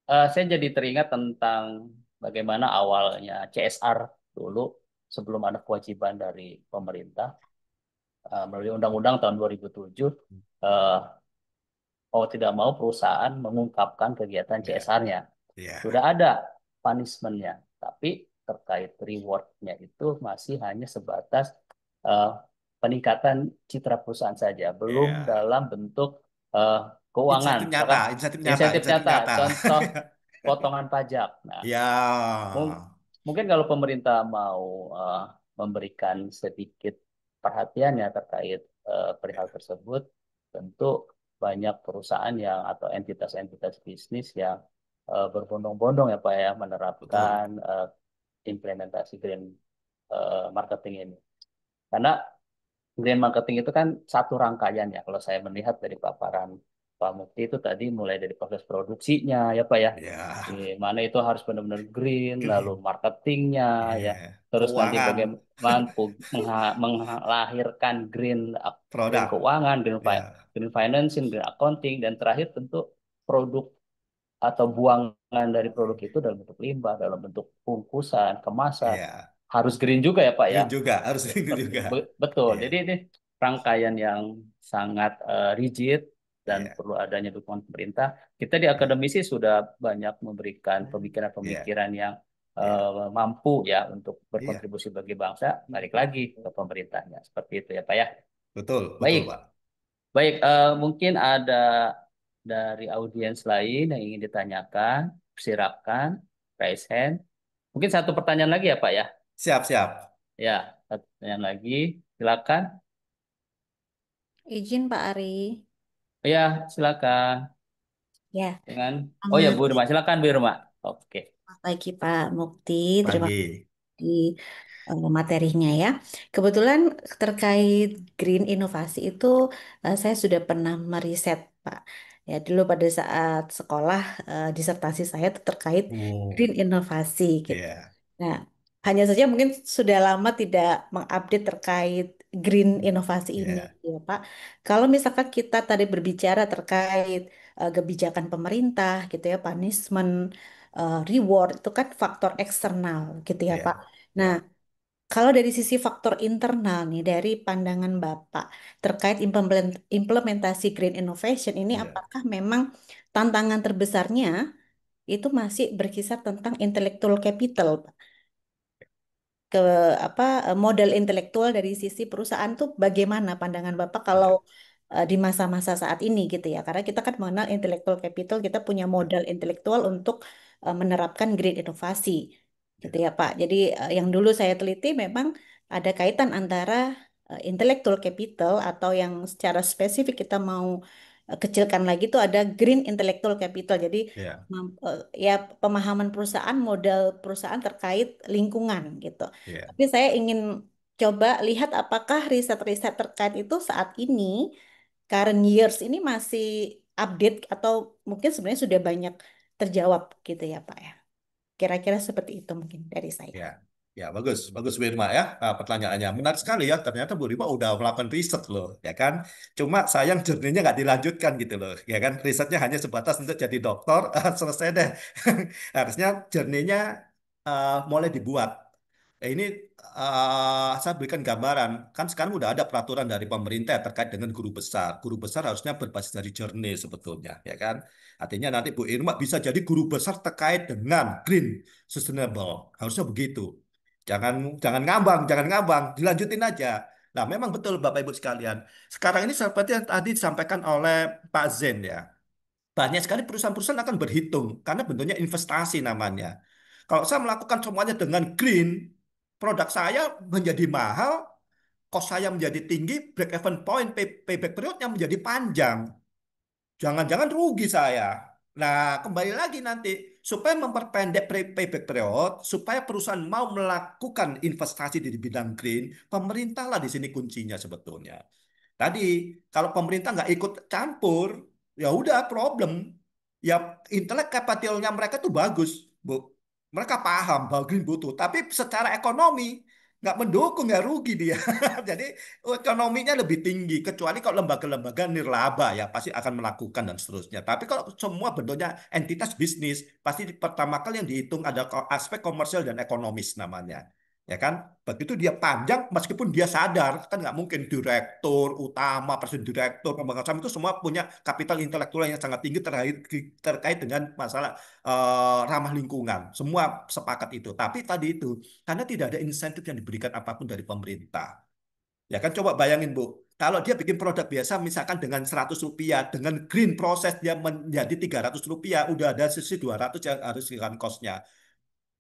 Saya jadi teringat tentang bagaimana awalnya CSR dulu sebelum ada kewajiban dari pemerintah melalui Undang-Undang tahun 2007 eh, mau tidak mau perusahaan mengungkapkan kegiatan ya, CSR-nya. Sudah ya, ada punishment-nya, tapi terkait reward-nya itu masih hanya sebatas eh, peningkatan citra perusahaan saja, belum ya. dalam bentuk eh, keuangan, Insentif nyata, misalkan insentif nyata, insentif insentif nyata, nyata. contoh potongan pajak. Nah, Ya, mungkin kalau pemerintah mau eh, memberikan sedikit perhatian ya terkait perihal tersebut, tentu banyak perusahaan yang atau entitas-entitas bisnis yang berbondong-bondong ya Pak ya betul. menerapkan implementasi green marketing ini. Karena green marketing itu kan satu rangkaian ya. Kalau saya melihat dari paparan Pak Mukti itu tadi mulai dari proses produksinya ya Pak ya. Di Ya, mana itu harus benar-benar green, lalu marketingnya ya. ya. Terus nanti Keuangan, bagaimana mampu melahirkan green produk. keuangan, Ya, green financing, green accounting, dan terakhir tentu produk atau buangan dari produk itu dalam bentuk limbah, dalam bentuk bungkusan, kemasan, ya. harus green juga ya Pak ya. Green juga, harus green juga. Betul. Jadi Ya, ini rangkaian yang sangat rigid dan ya, perlu adanya dukungan pemerintah. Kita di ya, akademisi sudah banyak memberikan ya, pemikiran-pemikiran yang ya, mampu ya untuk iya. berkontribusi bagi bangsa. Balik lagi ke pemerintahnya. Seperti itu ya Pak ya. Betul, betul, Baik, Pak. baik. Mungkin ada dari audiens lain yang ingin ditanyakan, silakan raise hand. Mungkin satu pertanyaan lagi ya Pak ya. Siap, siap. Ya, satu pertanyaan lagi. Silakan. Izin Pak Ari. Ya, silakan. Ya, Dengan Oh ya, selamat Bu Irma, silakan Bu Irma. Oke. pagi Pak Mukti. Terima Pagi. kasih materinya ya. Kebetulan terkait green inovasi itu saya sudah pernah meriset Pak. Ya, dulu pada saat sekolah disertasi saya itu terkait green Oh, inovasi gitu. iya. Nah, hanya saja mungkin sudah lama tidak mengupdate terkait green inovasi ini, Ya, ya Pak. Kalau misalkan kita tadi berbicara terkait kebijakan pemerintah, gitu ya, punishment, reward, itu kan faktor eksternal, gitu ya Pak. ya, Nah, ya, kalau dari sisi faktor internal nih, dari pandangan Bapak terkait implementasi green innovation ini, ya, apakah memang tantangan terbesarnya itu masih berkisar tentang intellectual capital, Pak? Ke apa modal intelektual dari sisi perusahaan tuh bagaimana pandangan Bapak kalau ya, di masa-masa saat ini gitu ya? Karena kita kan mengenal intellectual capital, kita punya ya, modal intelektual untuk menerapkan green inovasi gitu ya, ya Pak. Jadi yang dulu saya teliti memang ada kaitan antara intellectual capital atau yang secara spesifik kita mau kecilkan lagi tuh ada green intellectual capital. Jadi ya, ya pemahaman perusahaan, modal perusahaan terkait lingkungan gitu. ya, Tapi saya ingin coba lihat apakah riset-riset terkait itu saat ini, current years ini masih update atau mungkin sebenarnya sudah banyak terjawab gitu ya Pak ya. Kira-kira seperti itu mungkin dari saya. ya. Ya, bagus, bagus Bu Irma ya. Pertanyaannya menarik sekali ya. Ternyata Bu Irma udah melakukan riset loh, ya kan? Cuma sayang jurnalnya nggak dilanjutkan gitu loh, ya kan? Risetnya hanya sebatas untuk jadi dokter, selesai deh. Harusnya jurnalnya mulai dibuat. Ini saya berikan gambaran. Kan sekarang udah ada peraturan dari pemerintah terkait dengan guru besar. Guru besar harusnya berbasis dari journey sebetulnya, ya kan? Artinya nanti Bu Irma bisa jadi guru besar terkait dengan green sustainable. Harusnya begitu. Jangan jangan ngambang, jangan ngambang, dilanjutin aja. Nah, memang betul Bapak Ibu sekalian. Sekarang ini seperti yang tadi disampaikan oleh Pak Zen ya. Banyak sekali perusahaan-perusahaan akan berhitung karena bentuknya investasi namanya. Kalau saya melakukan semuanya dengan green, produk saya menjadi mahal, cost saya menjadi tinggi, break even point, payback periodnya menjadi panjang. Jangan-jangan rugi saya. Nah, kembali lagi nanti supaya memperpendek payback period, supaya perusahaan mau melakukan investasi di bidang green, pemerintahlah di sini kuncinya sebetulnya. Tadi kalau pemerintah nggak ikut campur, ya udah problem. Ya intelek kapitalnya mereka tuh bagus, Bu. Mereka paham bahwa green butuh, tapi secara ekonomi nggak mendukung, nggak rugi dia. Jadi ekonominya lebih tinggi, kecuali kalau lembaga-lembaga nirlaba ya pasti akan melakukan dan seterusnya. Tapi kalau semua bentuknya entitas bisnis, pasti pertama kali yang dihitung ada aspek komersial dan ekonomis namanya. Ya kan? Begitu dia panjang, meskipun dia sadar, kan nggak mungkin direktur utama, presiden direktur, pemegang saham itu semua punya kapital intelektual yang sangat tinggi terkait dengan masalah ramah lingkungan. Semua sepakat itu. Tapi tadi itu, karena tidak ada insentif yang diberikan apapun dari pemerintah. Ya kan coba bayangin Bu, kalau dia bikin produk biasa misalkan dengan Rp100, dengan green proses dia menjadi Rp300, udah ada sisi 200 yang harus dengan cost-nya.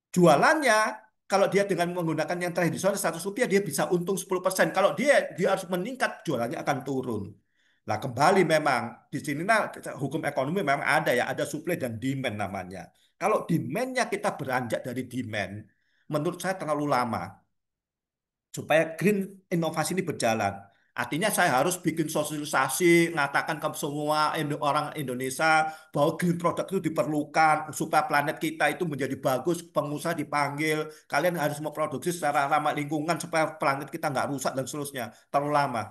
Jualannya kalau dia dengan menggunakan yang tradisional Rp100 dia bisa untung 10%. Kalau dia harus meningkat jualannya akan turun. Nah, kembali memang di sini nah, hukum ekonomi memang ada ya, ada supply dan demand namanya. Kalau demand-nya kita beranjak dari demand, menurut saya terlalu lama supaya green inovasi ini berjalan. Artinya saya harus bikin sosialisasi, ngatakan ke semua orang Indonesia bahwa green product itu diperlukan supaya planet kita itu menjadi bagus. Pengusaha dipanggil, kalian harus memproduksi secara ramah lingkungan supaya planet kita nggak rusak dan seterusnya. Terlalu lama,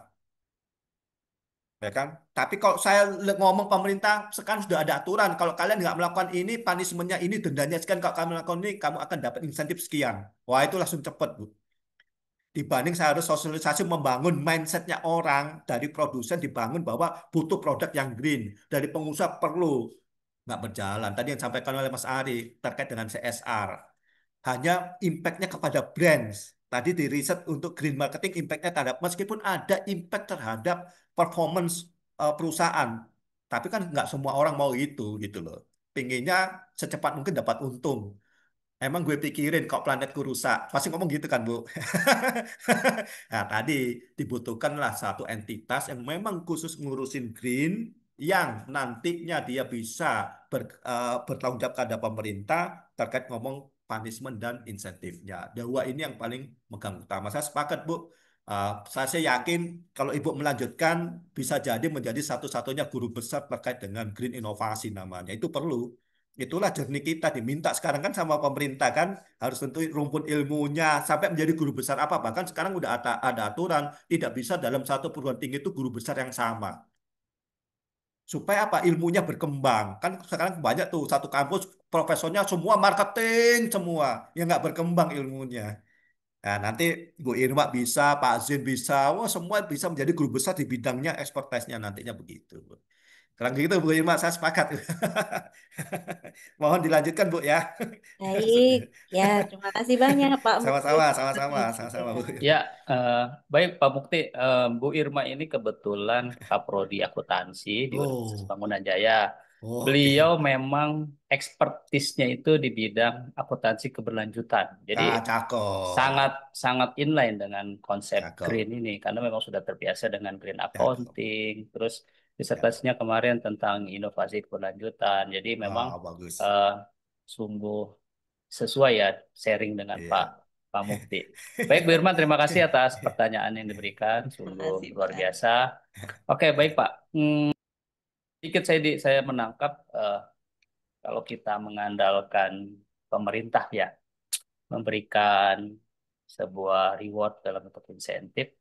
ya kan? Tapi kalau saya ngomong pemerintah sekarang sudah ada aturan. Kalau kalian nggak melakukan ini, punishment-nya ini, dendanya sekian. Kalau kamu melakukan ini, kamu akan dapat insentif sekian. Wah itu langsung cepet, Bu. Dibanding saya harus sosialisasi membangun mindsetnya orang dari produsen dibangun bahwa butuh produk yang green dari pengusaha perlu nggak berjalan. Tadi yang disampaikan oleh Mas Ari terkait dengan CSR hanya impactnya kepada brands. Tadi di riset untuk green marketing impactnya terhadap meskipun ada impact terhadap performance perusahaan, tapi kan nggak semua orang mau itu gitu loh. Pinginnya secepat mungkin dapat untung. Emang gue pikirin kok planetku rusak. Pasti ngomong gitu kan, Bu. Nah, tadi dibutuhkanlah satu entitas yang memang khusus ngurusin green yang nantinya dia bisa bertanggung jawab kepada pemerintah terkait ngomong punishment dan insentifnya. Dua ini yang paling megang utama. Saya sepakat, Bu. Saya yakin kalau Ibu melanjutkan bisa jadi menjadi satu-satunya guru besar terkait dengan green inovasi namanya. Itu perlu. Itulah journey kita diminta sekarang kan sama pemerintah kan harus tentu rumpun ilmunya sampai menjadi guru besar apa bahkan sekarang udah ada aturan tidak bisa dalam satu perguruan tinggi itu guru besar yang sama supaya apa ilmunya berkembang kan sekarang banyak tuh satu kampus profesornya semua marketing semua yang nggak berkembang ilmunya. Nah, nanti Bu Irma bisa, Pak Zin bisa, wah semua bisa menjadi guru besar di bidangnya expertise-nya nantinya begitu. Kalau gitu Bu Irma, saya sepakat. Mohon dilanjutkan Bu ya. Baik, ya terima kasih banyak Pak Mukti Sama-sama, untuk sama-sama, sama-sama Bu informasinya. Ya, Irma. eh, baik Pak Mukti. Bu Irma ini kebetulan Kaprodi Akuntansi di Universitas Oh, Bangunan Jaya. Beliau oke. memang ekspertisnya itu di bidang akuntansi keberlanjutan. Jadi Ah, cakep, sangat sangat inline dengan konsep cakep, green ini karena memang sudah terbiasa dengan green cakep, accounting. Terus cakep. disertasinya kemarin tentang inovasi keberlanjutan. Jadi memang Ah, bagus. eh, sungguh sesuai ya sharing dengan Pak Iya. Pak Mukti. Baik, Bu Irma, terima kasih atas pertanyaan yang diberikan, Terima sungguh kasih luar Pak. biasa. Oke, baik Pak. Sedikit saya menangkap kalau kita mengandalkan pemerintah ya memberikan sebuah reward dalam bentuk insentif,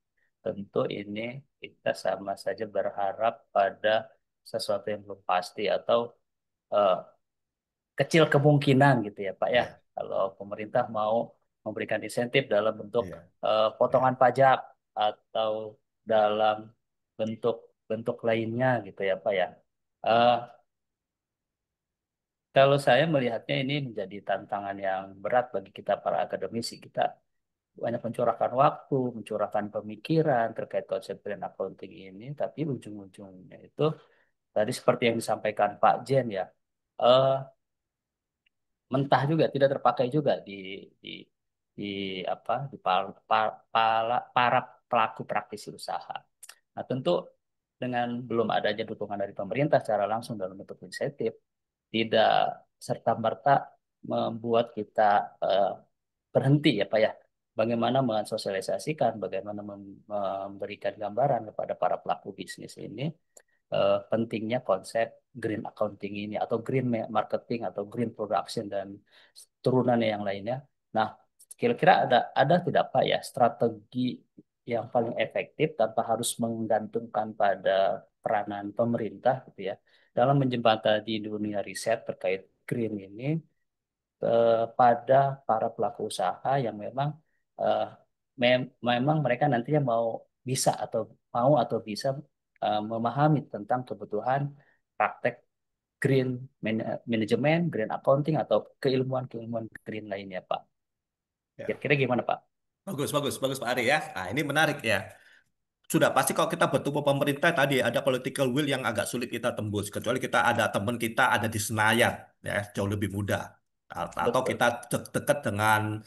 tentu ini kita sama saja berharap pada sesuatu yang belum pasti atau eh, kecil kemungkinan gitu ya Pak ya. Iya, Kalau pemerintah mau memberikan insentif dalam bentuk iya, potongan iya, pajak atau dalam bentuk bentuk lainnya gitu ya Pak ya. Eh, Kalau saya melihatnya ini menjadi tantangan yang berat bagi kita para akademisi. Kita banyak mencurahkan waktu, mencurahkan pemikiran terkait konsep green accounting ini, tapi ujung-ujungnya itu tadi seperti yang disampaikan Pak Jen ya, eh, mentah juga, tidak terpakai juga di di apa di para pelaku praktisi usaha. Nah, tentu dengan belum adanya dukungan dari pemerintah secara langsung dalam bentuk insentif, tidak serta-merta membuat kita eh, berhenti ya Pak ya. Bagaimana mensosialisasikan, bagaimana memberikan gambaran kepada para pelaku bisnis ini pentingnya konsep green accounting ini atau green marketing atau green production dan turunannya yang lainnya. Nah, kira-kira ada tidak Pak ya strategi yang paling efektif tanpa harus menggantungkan pada peranan pemerintah gitu ya dalam menjembatani dunia riset terkait green ini pada para pelaku usaha yang memang eh, memang mereka nantinya mau atau bisa memahami tentang kebutuhan praktek green manajemen, green accounting atau keilmuan-keilmuan green lainnya, Pak. iya. Kira-kira gimana, Pak? Bagus, bagus, bagus Pak Ari ya. Nah, ini menarik ya. Sudah pasti kalau kita bertemu pemerintah tadi ada political will yang agak sulit kita tembus. Kecuali kita ada teman kita ada di Senayan, ya jauh lebih mudah. Atau Betul. kita dekat dengan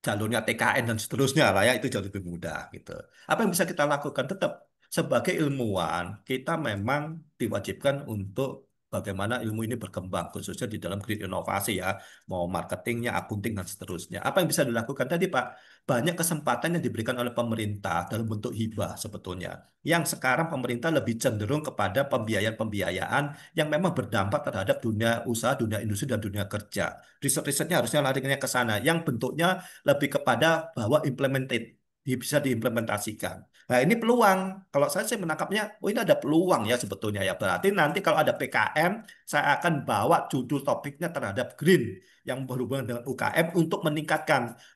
jalurnya TKN dan seterusnya lah ya itu jauh lebih mudah gitu. Apa yang bisa kita lakukan tetap sebagai ilmuwan kita memang diwajibkan untuk bagaimana ilmu ini berkembang khususnya di dalam green inovasi ya mau marketingnya, akunting dan seterusnya. Apa yang bisa dilakukan tadi Pak? Banyak kesempatan yang diberikan oleh pemerintah dalam bentuk hibah sebetulnya. Yang sekarang pemerintah lebih cenderung kepada pembiayaan-pembiayaan yang memang berdampak terhadap dunia usaha, dunia industri dan dunia kerja. Riset-risetnya harusnya larinya ke sana yang bentuknya lebih kepada bahwa implemented bisa diimplementasikan. Nah, ini peluang. Kalau saya sih menangkapnya, oh ini ada peluang ya sebetulnya ya. Berarti nanti kalau ada PKM, saya akan bawa judul topiknya terhadap green yang berhubungan dengan UKM untuk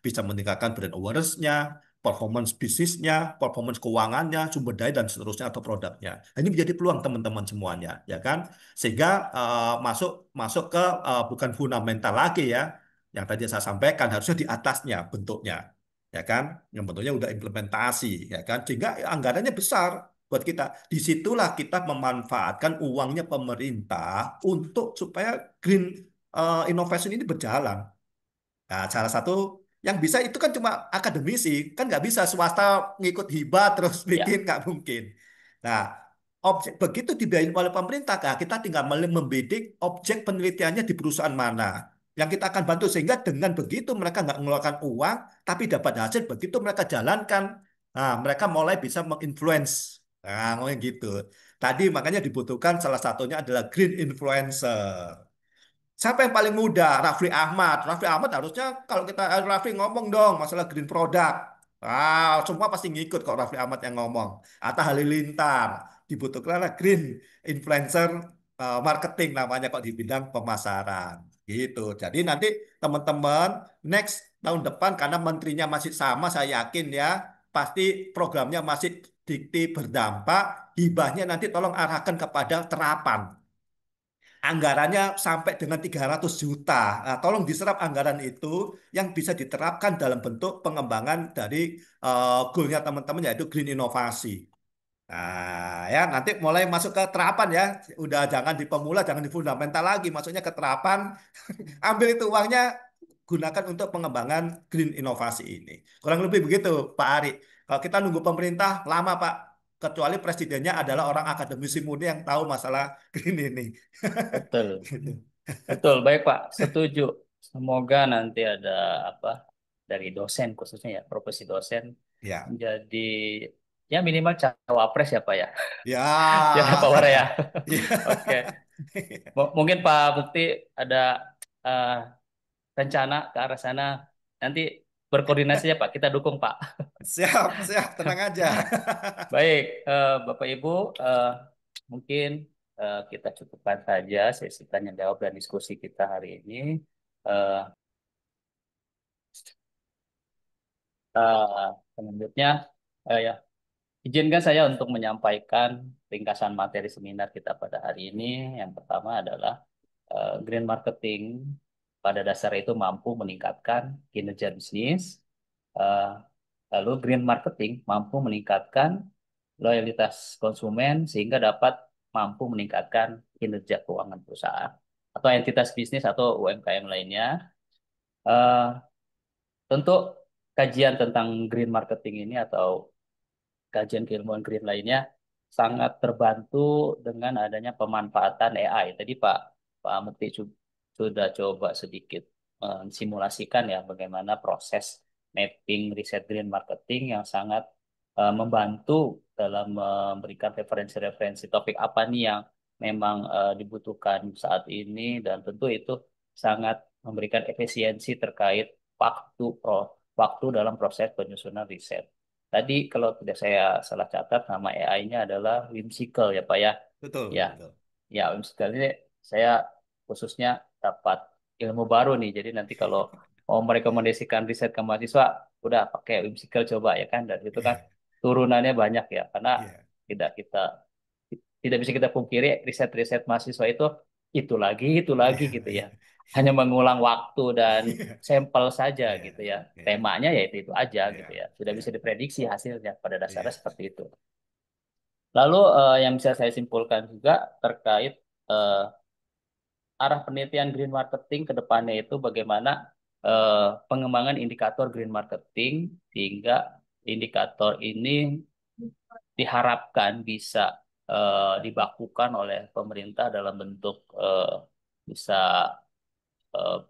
bisa meningkatkan brand awareness-nya, performance bisnisnya, performance keuangannya, sumber daya dan seterusnya atau produknya. Nah, ini menjadi peluang teman-teman semuanya, ya kan? Sehingga masuk masuk ke bukan fundamental lagi ya, yang tadi saya sampaikan harusnya di atasnya bentuknya, ya kan? Yang bentuknya udah implementasi, ya kan? Sehingga anggarannya besar buat kita. Disitulah kita memanfaatkan uangnya pemerintah untuk supaya green innovation ini berjalan. Nah, salah satu yang bisa itu kan cuma akademisi, kan nggak bisa swasta ngikut hibah terus bikin Ya, nggak mungkin. Nah, objek begitu dibiayai oleh pemerintah, nah, kita tinggal membidik objek penelitiannya di perusahaan mana yang kita akan bantu sehingga dengan begitu mereka nggak mengeluarkan uang, tapi dapat hasil begitu mereka jalankan, nah mereka mulai bisa menginfluence. Nah, ngomong gitu. Tadi makanya dibutuhkan salah satunya adalah green influencer. Siapa yang paling muda? Rafli Ahmad. Rafli Ahmad harusnya kalau kita Rafli ngomong dong masalah green product. Semua pasti ngikut kok Rafli Ahmad yang ngomong. Atta Halilintar dibutuhkan green influencer marketing namanya kok di bidang pemasaran. Gitu. Jadi nanti teman-teman next tahun depan karena menterinya masih sama saya yakin ya pasti programnya masih dikti berdampak hibahnya nanti tolong arahkan kepada terapan anggarannya sampai dengan 300 juta. Nah, tolong diserap anggaran itu yang bisa diterapkan dalam bentuk pengembangan dari goalnya teman-teman yaitu green inovasi. Nah, ya nanti mulai masuk ke terapan ya. Udah jangan di pemula, jangan di fundamental lagi. Masuknya ke terapan, ambil itu uangnya, gunakan untuk pengembangan green inovasi ini. Kurang lebih begitu, Pak Ari. Kalau kita nunggu pemerintah, lama, Pak. Kecuali presidennya adalah orang akademisi murni yang tahu masalah green ini. Betul, Gitu. betul. Baik Pak, setuju. Semoga nanti ada apa dari dosen khususnya ya, profesi dosen Ya, menjadi ya minimal cawapres ya Pak ya. ya, Ya Pak Wara ya. Oke. ya. Mungkin Pak Bukti ada eh, rencana ke arah sana. Nanti berkoordinasi ya Pak, kita dukung Pak. Siap, siap, tenang aja. Baik, Bapak Ibu, mungkin kita cukupkan saja sesi tanya jawab dan diskusi kita hari ini. Eh, Selanjutnya, ya, izinkan saya untuk menyampaikan ringkasan materi seminar kita pada hari ini. Yang pertama adalah green marketing pada dasarnya itu mampu meningkatkan kinerja bisnis. Eh, Lalu green marketing mampu meningkatkan loyalitas konsumen sehingga dapat mampu meningkatkan kinerja keuangan perusahaan atau entitas bisnis atau UMKM lainnya. Eh, Tentu kajian tentang green marketing ini atau kajian keilmuan green lainnya sangat terbantu dengan adanya pemanfaatan AI. Tadi Pak Mukti sudah coba sedikit mensimulasikan ya bagaimana proses mapping riset green marketing yang sangat membantu dalam memberikan referensi-referensi topik apa nih yang memang dibutuhkan saat ini dan tentu itu sangat memberikan efisiensi terkait waktu dalam proses penyusunan riset. Tadi kalau tidak saya salah catat nama AI-nya adalah Whimsical ya Pak ya. Betul, Ya, betul. ya Whimsical ini saya khususnya dapat ilmu baru nih. Jadi nanti kalau mau merekomendasikan riset ke mahasiswa, udah pakai Whimsical coba ya kan. Dan itu kan Iya, turunannya banyak ya. Karena iya, tidak kita tidak bisa kita pungkiri riset-riset mahasiswa itu lagi iya, gitu ya. iya, Hanya mengulang waktu dan iya, sampel saja iya, gitu ya. iya, Temanya ya itu aja gitu iya, ya. Sudah bisa iya, diprediksi hasilnya pada dasarnya iya. seperti itu. Lalu yang bisa saya simpulkan juga terkait eh, arah penelitian green marketing ke depannya itu bagaimana pengembangan indikator green marketing sehingga indikator ini diharapkan bisa dibakukan oleh pemerintah dalam bentuk bisa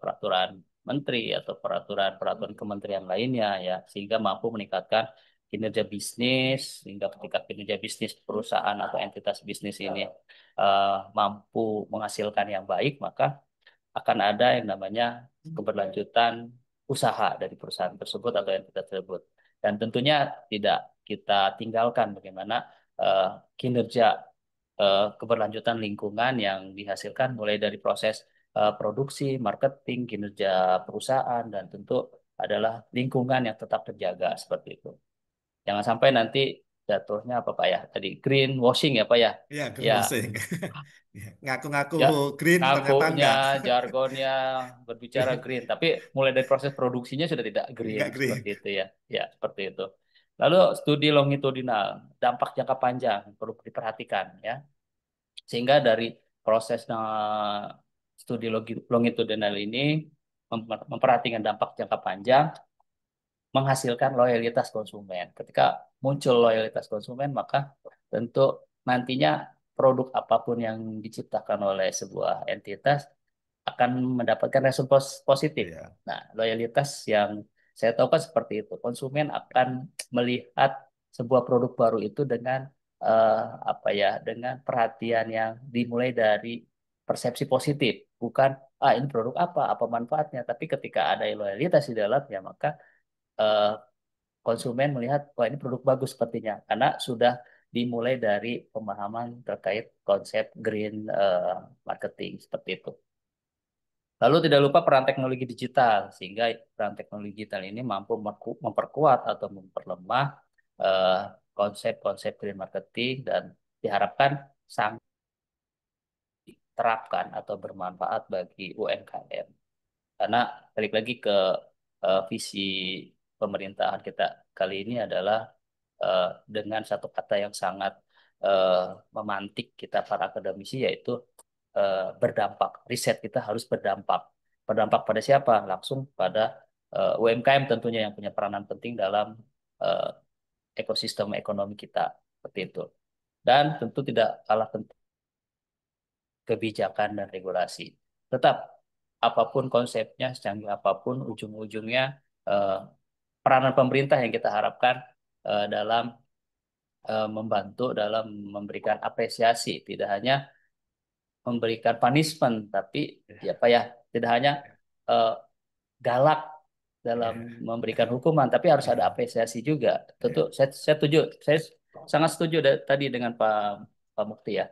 peraturan menteri atau peraturan-peraturan kementerian lainnya ya sehingga mampu meningkatkan kinerja bisnis sehingga ketika kinerja bisnis perusahaan atau entitas bisnis ini mampu menghasilkan yang baik maka akan ada yang namanya keberlanjutan usaha dari perusahaan tersebut atau entitas tersebut. Dan tentunya tidak kita tinggalkan bagaimana eh, kinerja keberlanjutan lingkungan yang dihasilkan mulai dari proses produksi, marketing, kinerja perusahaan, dan tentu adalah lingkungan yang tetap terjaga seperti itu. Jangan sampai nanti jatuhnya apa Pak ya? Tadi green washing ya Pak ya? Iya, Ya, greenwashing. Iya, ngaku-ngaku ya green ternyata ngakunya enggak. jargonnya berbicara green tapi mulai dari proses produksinya sudah tidak green Enggak seperti green. itu ya ya seperti itu lalu studi longitudinal dampak jangka panjang perlu diperhatikan ya sehingga dari proses studi longitudinal ini memperhatikan dampak jangka panjang menghasilkan loyalitas konsumen. Ketika muncul loyalitas konsumen, maka tentu nantinya produk apapun yang diciptakan oleh sebuah entitas akan mendapatkan respon positif. Iya. Nah, loyalitas yang saya tahu kan seperti itu. Konsumen akan melihat sebuah produk baru itu dengan apa ya, dengan perhatian yang dimulai dari persepsi positif, bukan ini produk apa manfaatnya. Tapi ketika ada loyalitas di dalamnya, maka eh, konsumen melihat, wah ini produk bagus sepertinya, karena sudah dimulai dari pemahaman terkait konsep green marketing seperti itu. Lalu tidak lupa peran teknologi digital, sehingga peran teknologi digital ini mampu memperkuat atau memperlemah eh, konsep-konsep green marketing dan diharapkan sangat diterapkan atau bermanfaat bagi UMKM. Karena balik lagi ke visi pemerintahan kita kali ini adalah eh, dengan satu kata yang sangat eh, memantik kita para akademisi, yaitu berdampak. Riset kita harus berdampak. Berdampak pada siapa? Langsung pada UMKM tentunya yang punya peranan penting dalam eh, ekosistem ekonomi kita. Seperti itu. Dan tentu tidak kalah penting kebijakan dan regulasi. Tetap, apapun konsepnya, secanggih apapun, ujung-ujungnya eh, peranan pemerintah yang kita harapkan dalam membantu dalam memberikan apresiasi, tidak hanya memberikan punishment, tapi ya apa ya, tidak hanya eh, galak dalam Ya. memberikan hukuman, tapi harus ada apresiasi juga. Tentu Ya. saya setuju, saya sangat setuju tadi dengan Pak Mukti ya.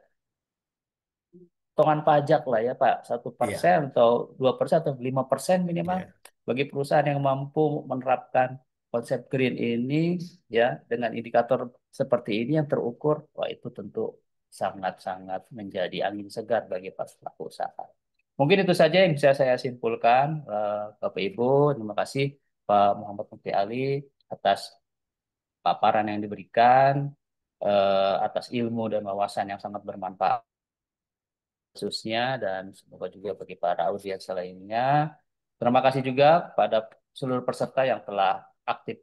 Potongan pajak lah ya Pak, 1% Iya. atau 2% atau 5% minimal Iya. bagi perusahaan yang mampu menerapkan konsep green ini ya dengan indikator seperti ini yang terukur, wah itu tentu sangat-sangat menjadi angin segar bagi para pelaku usaha. Mungkin itu saja yang bisa saya simpulkan, Bapak Ibu. Terima kasih Pak Muhammad Mukti Ali atas paparan yang diberikan, atas ilmu dan wawasan yang sangat bermanfaat khususnya, dan semoga juga bagi para audiens lainnya. Terima kasih juga pada seluruh peserta yang telah aktif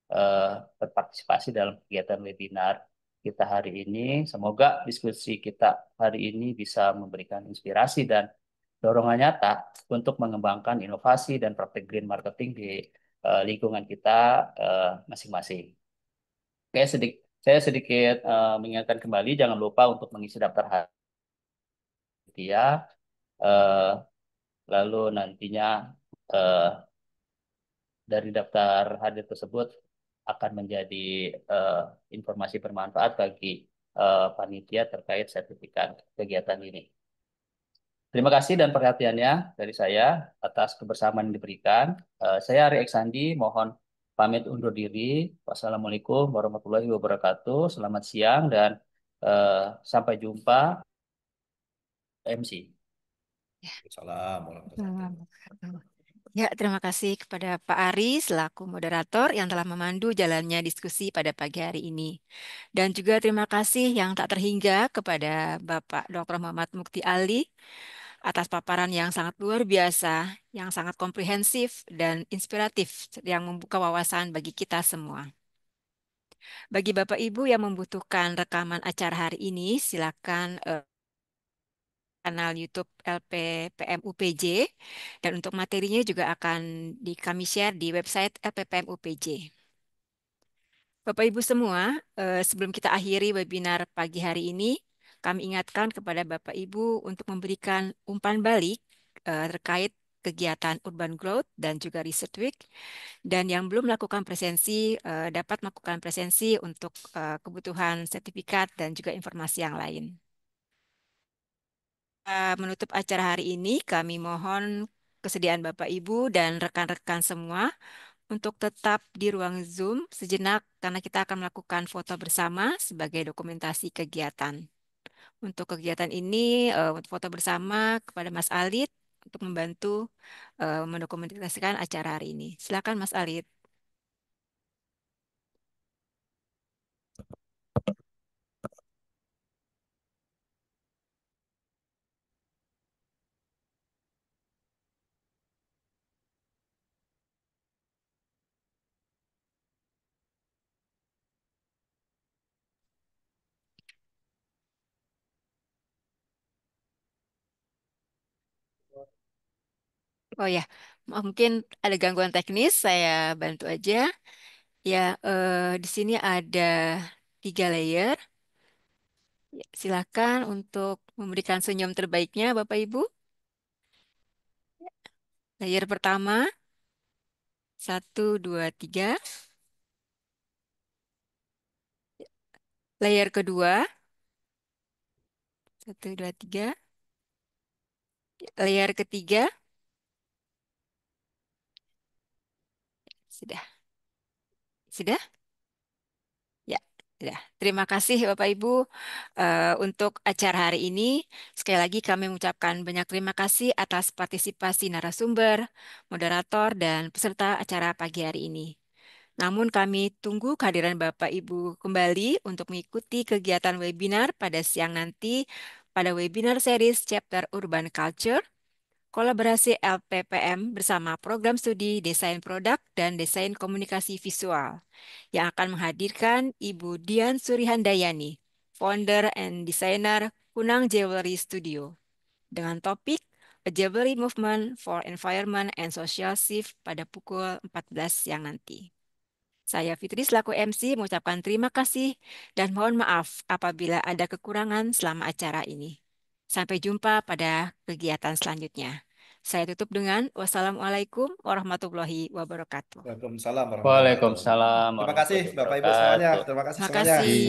eh, berpartisipasi dalam kegiatan webinar kita hari ini. Semoga diskusi kita hari ini bisa memberikan inspirasi dan dorongan nyata untuk mengembangkan inovasi dan praktek green marketing di lingkungan kita masing-masing. Saya sedikit mengingatkan kembali, jangan lupa untuk mengisi daftar hadiah. eh, Lalu nantinya eh, dari daftar hadir tersebut akan menjadi eh, informasi bermanfaat bagi panitia terkait sertifikat kegiatan ini. Terima kasih dan perhatiannya dari saya atas kebersamaan yang diberikan. Saya Ari Eksandi, mohon pamit undur diri. Wassalamualaikum warahmatullahi wabarakatuh. Selamat siang dan eh, sampai jumpa MC. Assalamualaikum warahmatullahi wabarakatuh. Ya, terima kasih kepada Pak Ari selaku moderator yang telah memandu jalannya diskusi pada pagi hari ini. Dan juga terima kasih yang tak terhingga kepada Bapak Dr. Muhammad Mukti Ali atas paparan yang sangat luar biasa, yang sangat komprehensif dan inspiratif, yang membuka wawasan bagi kita semua. Bagi Bapak Ibu yang membutuhkan rekaman acara hari ini, silakan kanal YouTube LPPM UPJ, dan untuk materinya juga akan kami share di website LPPM UPJ. Bapak Ibu semua, sebelum kita akhiri webinar pagi hari ini, kami ingatkan kepada Bapak Ibu untuk memberikan umpan balik terkait kegiatan Urban Growth dan juga Research Week, dan yang belum melakukan presensi dapat melakukan presensi untuk kebutuhan sertifikat dan juga informasi yang lain. Menutup acara hari ini, kami mohon kesediaan Bapak Ibu dan rekan-rekan semua untuk tetap di ruang Zoom sejenak karena kita akan melakukan foto bersama sebagai dokumentasi kegiatan. Untuk kegiatan ini, untuk foto bersama kepada Mas Alit untuk membantu mendokumentasikan acara hari ini. Silakan Mas Alit. Oh ya, mungkin ada gangguan teknis, saya bantu aja. Ya, di sini ada 3 layer. Ya, silakan untuk memberikan senyum terbaiknya, Bapak Ibu. Layer pertama, 1, 2, 3. Layer kedua, 1, 2, 3. Layer ketiga, sudah. Sudah? Ya, sudah. Terima kasih Bapak Ibu untuk acara hari ini. Sekali lagi kami mengucapkan banyak terima kasih atas partisipasi narasumber, moderator, dan peserta acara pagi hari ini. Namun kami tunggu kehadiran Bapak Ibu kembali untuk mengikuti kegiatan webinar pada siang nanti pada webinar series Chapter Urban Culture, kolaborasi LPPM bersama program studi Desain Produk dan Desain Komunikasi Visual yang akan menghadirkan Ibu Dian Surihandayani, founder and designer Kunang Jewelry Studio, dengan topik A Jewelry Movement for Environment and Social Shift pada pukul 14 siang nanti. Saya Fitri selaku MC mengucapkan terima kasih dan mohon maaf apabila ada kekurangan selama acara ini. Sampai jumpa pada kegiatan selanjutnya. Saya tutup dengan wassalamualaikum warahmatullahi wabarakatuh. Waalaikumsalam warahmatullahi wabarakatuh. Waalaikumsalam Terima kasih warahmatullahi Bapak Ibu semuanya. wabarakatuh. Terima kasih Terima semuanya. kasih.